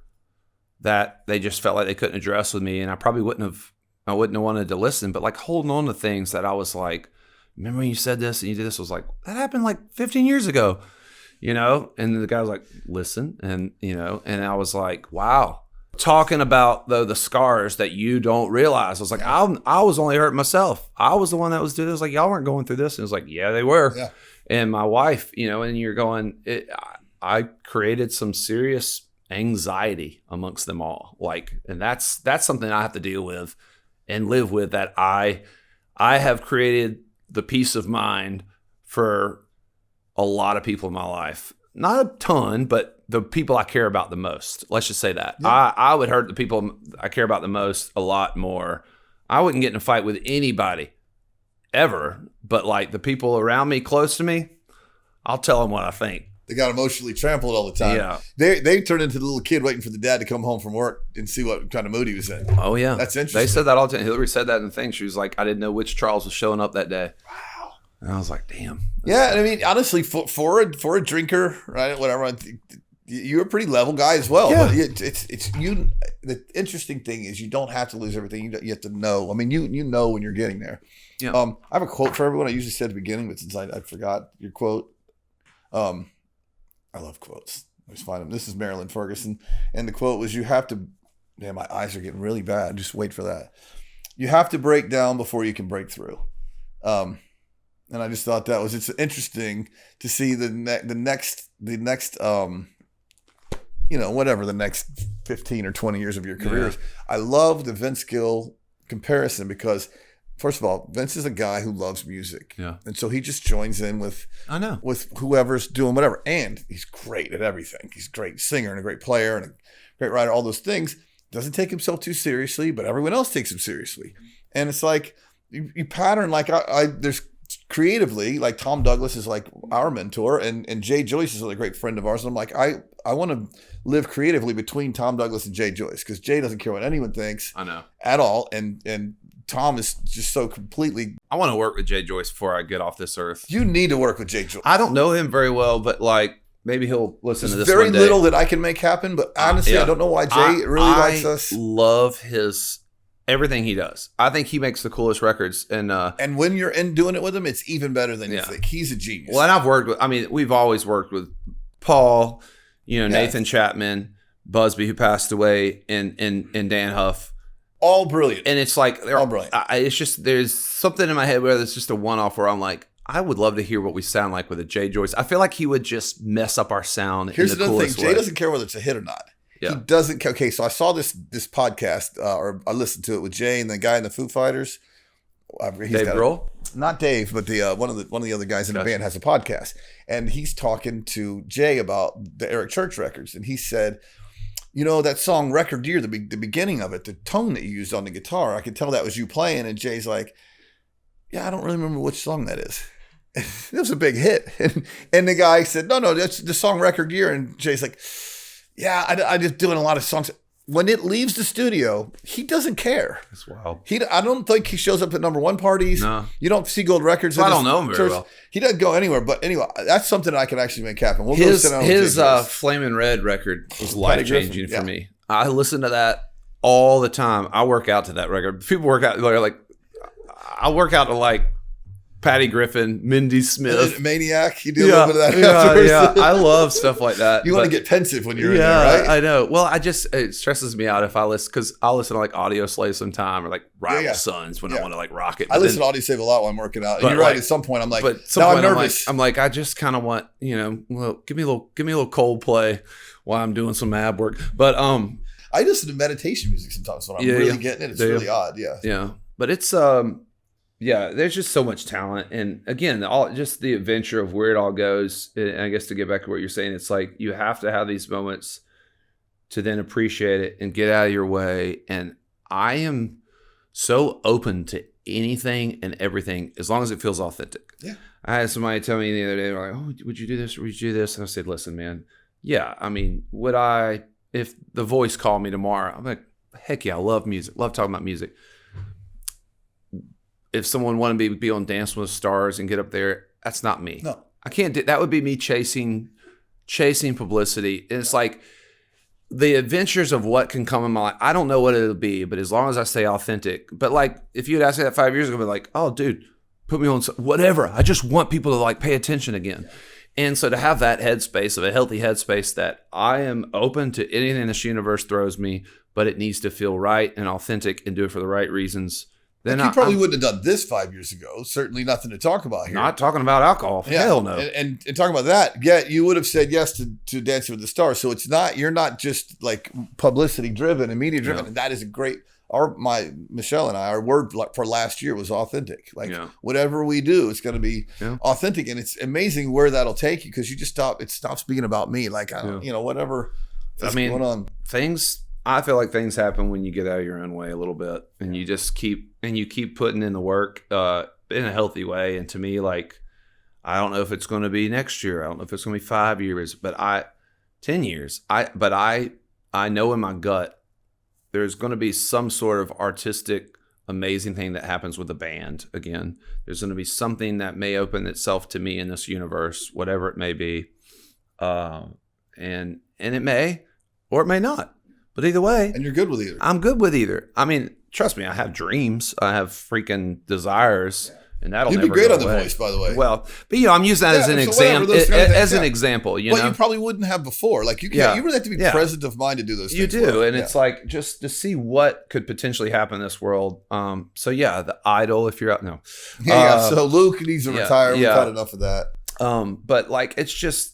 that they just felt like they couldn't address with me, and I wouldn't have wanted to listen, but like holding on to things that I was like, remember when you said this and you did this? I was like, that happened like 15 years ago, and the guy was like, listen. And, and I was like, wow. Talking about the scars that you don't realize. I was like, I was only hurting myself. I was the one that was doing this. Like, y'all weren't going through this. And it was like, yeah, they were. Yeah. And my wife, and you're going, I created some serious anxiety amongst them all. Like, and that's something I have to deal with and live with, that I have created the peace of mind for a lot of people in my life. Not a ton, but the people I care about the most. Let's just say that. Yeah. I would hurt the people I care about the most a lot more. I wouldn't get in a fight with anybody ever, but like the people around me, close to me, I'll tell them what I think. They got emotionally trampled all the time. Yeah. They turned into the little kid waiting for the dad to come home from work and see what kind of mood he was in. Oh, yeah. That's interesting. They said that all the time. Hillary said that in the thing. She was like, I didn't know which Charles was showing up that day. Wow. And I was like, damn. Yeah, and I mean, honestly, for a drinker, right, whatever, you're a pretty level guy as well. Yeah. But it's you. The interesting thing is you don't have to lose everything. You have to know. I mean, you know when you're getting there. Yeah. I have a quote for everyone. I usually say at the beginning, but since I forgot your quote, I love quotes. I always find them. This is Marilyn Ferguson, and the quote was, "You have to." Man, my eyes are getting really bad. Just wait for that. You have to break down before you can break through. And I just thought it's interesting to see the next whatever the next 15 or 20 years of your careers. Yeah. I love the Vince Gill comparison because, first of all, Vince is a guy who loves music. Yeah. And so he just joins in with whoever's doing whatever. And he's great at everything. He's a great singer and a great player and a great writer, all those things. Doesn't take himself too seriously, but everyone else takes him seriously. And it's like you pattern, like there's creatively, like Tom Douglas is like our mentor, and Jay Joyce is a great friend of ours. And I'm like, I want to live creatively between Tom Douglas and Jay Joyce, because Jay doesn't care what anyone thinks. I know. At all. And Tom is just so completely. I want to work with Jay Joyce before I get off this earth. You need to work with Jay Joyce. I don't know him very well, but like maybe he'll listen to this. Very one day. little that I can make happen, but honestly, I don't know why Jay really likes us. I love everything he does. I think he makes the coolest records, and when you're in doing it with him, it's even better than you think. He's a genius. Well, and we've always worked with Paul, Nathan Chapman, Busby, who passed away, and Dan Huff. All brilliant. And it's like they're all brilliant. It's just there's something in my head where it's just a one-off where I'm like, I would love to hear what we sound like with a Jay Joyce. I feel like he would just mess up our sound. Here's in the another thing: coolest Jay way. doesn't care whether it's a hit or not. Yeah. He doesn't care. Okay, so I saw this podcast, or I listened to it with Jay and the guy in the Foo Fighters. Dave Grohl? Not Dave, but the one of the other guys in the band has a podcast, and he's talking to Jay about the Eric Church records, and he said, that song Record Year, the beginning of it, the tone that you used on the guitar, I could tell that was you playing. And Jay's like, yeah, I don't really remember which song that is. It was a big hit. And the guy said, no, that's the song Record Year. And Jay's like, yeah, I just doing a lot of songs. When it leaves the studio, he doesn't care. That's wild. I don't think he shows up at number one parties. No. You don't see gold records. I don't know him very well. He doesn't go anywhere. But anyway, that's something I can actually make happen. We'll his go Flamin' Red record was life-changing for me. I listen to that all the time. I work out to that record. People work out, like, I work out to like Patty Griffin, Mindy Smith. Maniac, you do a little bit of that afterwards. Yeah, I love stuff like that. You want to get pensive when you're in there, right? I know. Well, it stresses me out if I listen, because I'll listen to like Audio Slave sometime, or like Rival Sons when I want to like rock it. I listen to Audio Slave a lot when I'm working out. And you're right. At some point, I'm like, I'm nervous. I'm like, I just kind of want, well, give me a little Coldplay while I'm doing some ab work. But I listen to meditation music sometimes when I'm really getting it. It's really odd. Yeah. Yeah. But it's there's just so much talent, and again, just the adventure of where it all goes. And I guess to get back to what you're saying, it's like you have to have these moments to then appreciate it and get out of your way. And I am so open to anything and everything as long as it feels authentic. Yeah. I had somebody tell me the other day, like, "Oh, would you do this? Or would you do this?" And I said, "Listen, man. Yeah, I mean, would I? If The Voice called me tomorrow, I'm like, heck yeah, I love music, love talking about music. If someone wanted me to be on Dancing with the Stars and get up there, that's not me. No, I can't do that. Would be me chasing publicity. And it's like the adventures of what can come in my life. I don't know what it'll be, but as long as I stay authentic. But like, if you had asked me that 5 years ago, I'd be like, oh, dude, put me on whatever. I just want people to like pay attention again. And so to have that headspace, of a healthy headspace, that I am open to anything this universe throws me, but it needs to feel right and authentic and do it for the right reasons. Then you probably wouldn't have done this 5 years ago. Certainly nothing to talk about here. Not talking about alcohol. Yeah. Hell no. And talking about that, you would have said yes to Dancing with the Stars. So you're not just like publicity driven and media driven. Yeah. And that is a great, Michelle and I, our word for last year was authentic. Like whatever we do, it's going to be authentic. And it's amazing where that'll take you, because you just it stops being about me. Like, whatever is going on. I feel like things happen when you get out of your own way a little bit, and you just keep putting in the work in a healthy way. And to me, like, I don't know if it's going to be next year. I don't know if it's going to be 5 years, but 10 years. I know in my gut there's going to be some sort of artistic, amazing thing that happens with the band again. There's going to be something that may open itself to me in this universe, whatever it may be, and it may or it may not. But either way. And you're good with either. I'm good with either. I mean, trust me, I have dreams. I have freaking desires. And that'll You'd never be great go on away. The Voice, by the way. Well, but I'm using that as an example. An example, you know. But you probably wouldn't have before. Like you really have to be present of mind to do those things. You do, and it's like just to see what could potentially happen in this world. So the Idol, if you're out, no. So Luke needs to retire. We've had enough of that. But like it's just.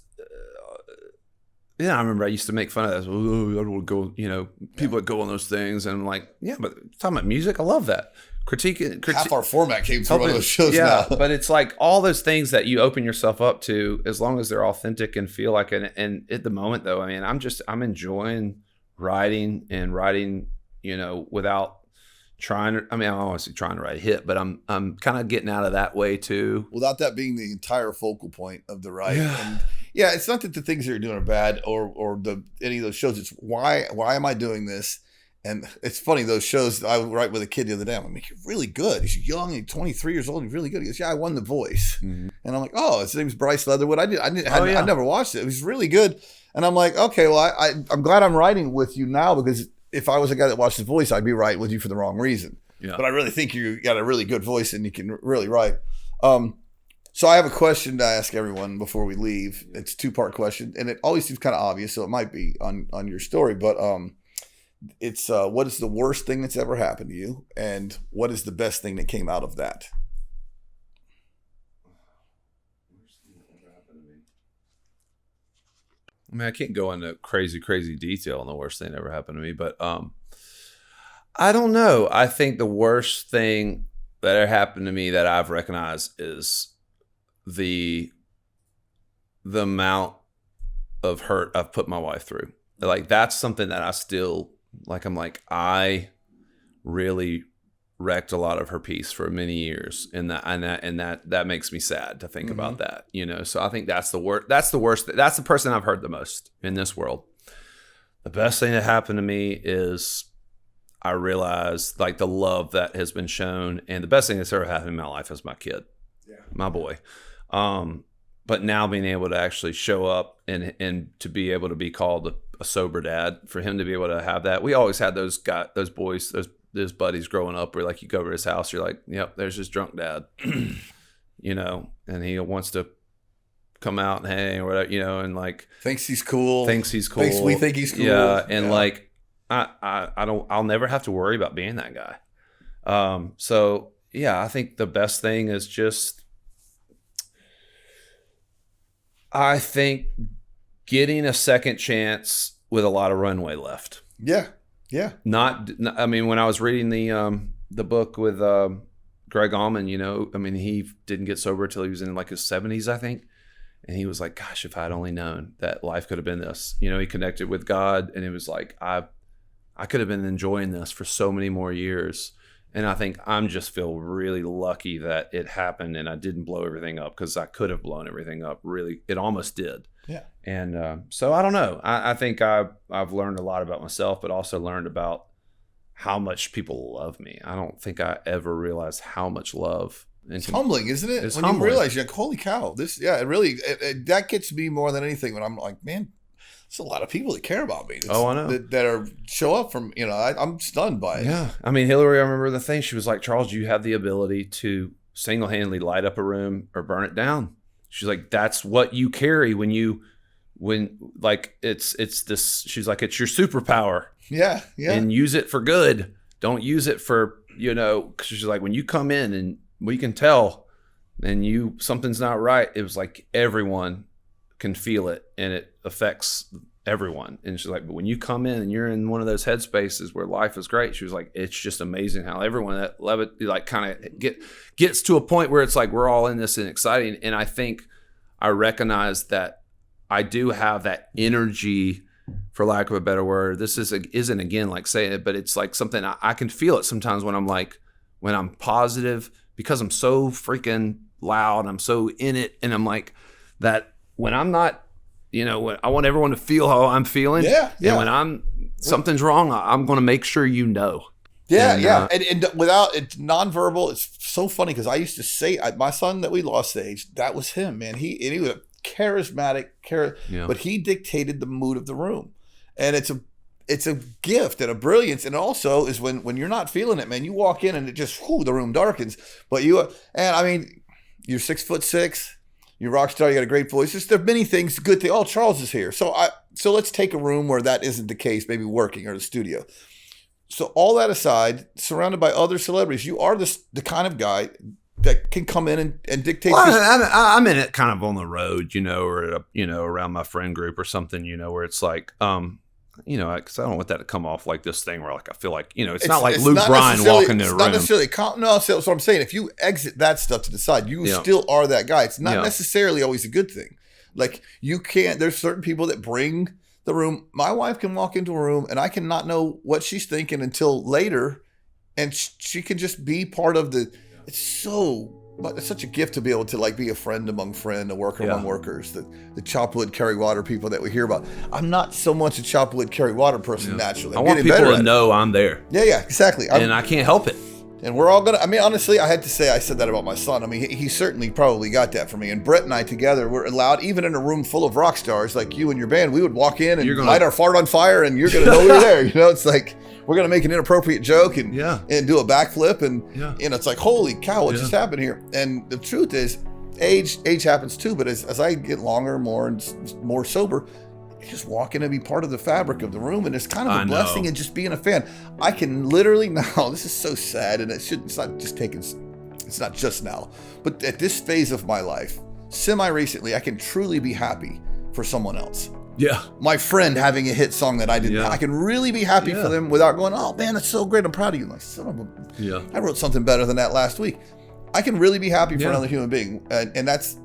I remember I used to make fun of that. Oh, I don't want to go, people that go on those things. And I'm like, but talking about music, I love that. Critique. Half our format came through one of those shows now. But it's like all those things that you open yourself up to, as long as they're authentic and feel like it. And at the moment, though, I mean, I'm enjoying writing, without I'm honestly trying to write a hit, but I'm kind of getting out of that way too. Without that being the entire focal point of the writing. Yeah. And it's not that the things that you're doing are bad or any of those shows. It's why am I doing this? And it's funny, those shows, I write with a kid the other day. I'm like, you're really good. He's young, he's 23 years old, he's really good. He goes, yeah, I won The Voice. Mm-hmm. And I'm like, oh, his name's Bryce Leatherwood. I never watched it. It was really good. And I'm like, okay, well, I'm glad I'm writing with you now, because if I was a guy that watched The Voice, I'd be writing with you for the wrong reason. Yeah. But I really think you got a really good voice and you can really write. So I have a question to ask everyone before we leave. It's a 2-part question, and it always seems kind of obvious, so it might be on your story. But it's what is the worst thing that's ever happened to you, and what is the best thing that came out of that? I mean, I can't go into crazy detail on the worst thing that ever happened to me, but I don't know. I think the worst thing that ever happened to me that I've recognized is the amount of hurt I've put my wife through. Like, that's something that I still, like, I'm like, I really wrecked a lot of her peace for many years, and that makes me sad to think about that, So I think that's the worst. That's the person I've hurt the most in this world. The best thing that happened to me is I realized, like, the love that has been shown, and the best thing that's ever happened in my life is my kid, my boy. But now being able to actually show up and to be able to be called a sober dad, for him to be able to have that. We always had those boys, those buddies growing up where, like, you go over to his house, you're like, yep, there's his drunk dad, and he wants to come out and hang or whatever, and like thinks he's cool. Thinks we think he's cool. Yeah. And like, I'll never have to worry about being that guy. So yeah, I think the best thing is just, I think, getting a second chance with a lot of runway left. Yeah. Yeah. I mean, when I was reading the book with Greg Allman, he didn't get sober till he was in like his 70s, I think. And he was like, gosh, if I'd only known that life could have been this. He connected with God, and it was like, I could have been enjoying this for so many more years. And I think I'm just feel really lucky that it happened and I didn't blow everything up, because I could have blown everything up. Really, it almost did. Yeah. And so I don't know. I think I've learned a lot about myself, but also learned about how much people love me. I don't think I ever realized how much love. It's humbling, isn't it? It's when humbling. You realize, you're like, holy cow, it really, that gets me more than anything when I'm like, man, there's a lot of people that care about me. I know. That show up from, I'm stunned by it. Yeah. I mean, Hillary, I remember the thing, she was like, Charles, you have the ability to single-handedly light up a room or burn it down. She's like, that's what you carry when like, it's this, she's like, it's your superpower. Yeah. Yeah. And use it for good. Don't use it for, cause she's like, when you come in and we can tell and something's not right, it was like everyone can feel it and it affects everyone. And she's like, but when you come in and you're in one of those headspaces where life is great, she was like, it's just amazing how everyone that love it, like, kind of gets to a point where it's like, we're all in this and exciting. And I think I recognize that I do have that energy, for lack of a better word. This isn't again like saying it, but it's like something I can feel it sometimes when I'm positive, because I'm so freaking loud, I'm so in it, and I'm like that when I'm not, when I want everyone to feel how I'm feeling. Yeah. And when something's wrong, I'm going to make sure Yeah, yeah. And without, it's nonverbal. It's so funny because I used to say, my son that we lost to age, that was him, man. He was a charismatic, but he dictated the mood of the room. And it's a gift and a brilliance. And also is when you're not feeling it, man, you walk in and it just, the room darkens. But you're 6'6", you're a rock star, you got a great voice. There are many things, good thing. Oh, Charles is here. So let's take a room where that isn't the case, maybe working or the studio. So all that aside, surrounded by other celebrities, you are the kind of guy that can come in and dictate. Well, I'm in it kind of on the road, or around my friend group or something, where it's like, because I don't want that to come off like this thing where like I feel like, it's not like Luke Bryan walking in a room. Not necessarily. No, so I'm saying, if you exit that stuff to the side, you still are that guy. It's not necessarily always a good thing. Like there's certain people that bring the room. My wife can walk into a room and I cannot know what she's thinking until later and she can just be part of the. It's such a gift to be able to like be a friend among friends, a worker among workers. The chop wood, carry water people that we hear about. I'm not so much a chop wood, carry water person naturally. I want people to know I'm there. Yeah, exactly. And I can't help it. And we're all gonna. I mean, honestly, I had to say I said that about my son. I mean, he certainly probably got that from me. And Brett and I together were allowed, even in a room full of rock stars like you and your band, we would walk in and light our fart on fire, and you're gonna know we were there. You know, it's like we're gonna make an inappropriate joke and do a backflip, and it's like, holy cow, what just happened here? And the truth is, age happens too. But as I get longer, more and more sober, just walk in and be part of the fabric of the room, and it's kind of a blessing in just being a fan. I can literally now, this is so sad, and it's not just now, but at this phase of my life, semi-recently, I can truly be happy for someone else. Yeah. My friend having a hit song that I didn't, I can really be happy for them without going, oh man, that's so great, I'm proud of you. Like, son of a, I wrote something better than that last week. I can really be happy for another human being, and that's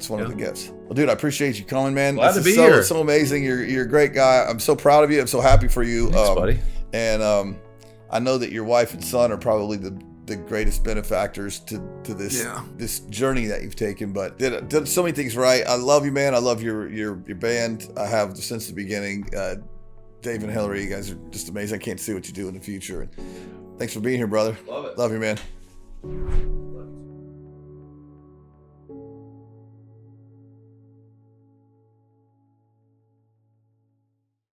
one of the gifts. Well, dude, I appreciate you coming, man. Glad to be here. So amazing. You're a great guy. I'm so proud of you. I'm so happy for you. Thanks, buddy. And I know that your wife and son are probably the greatest benefactors to this journey that you've taken. But did so many things right. I love you, man. I love your band. I have since the beginning. Dave and Hillary, you guys are just amazing. I can't see what you do in the future. And thanks for being here, brother. Love it. Love you, man.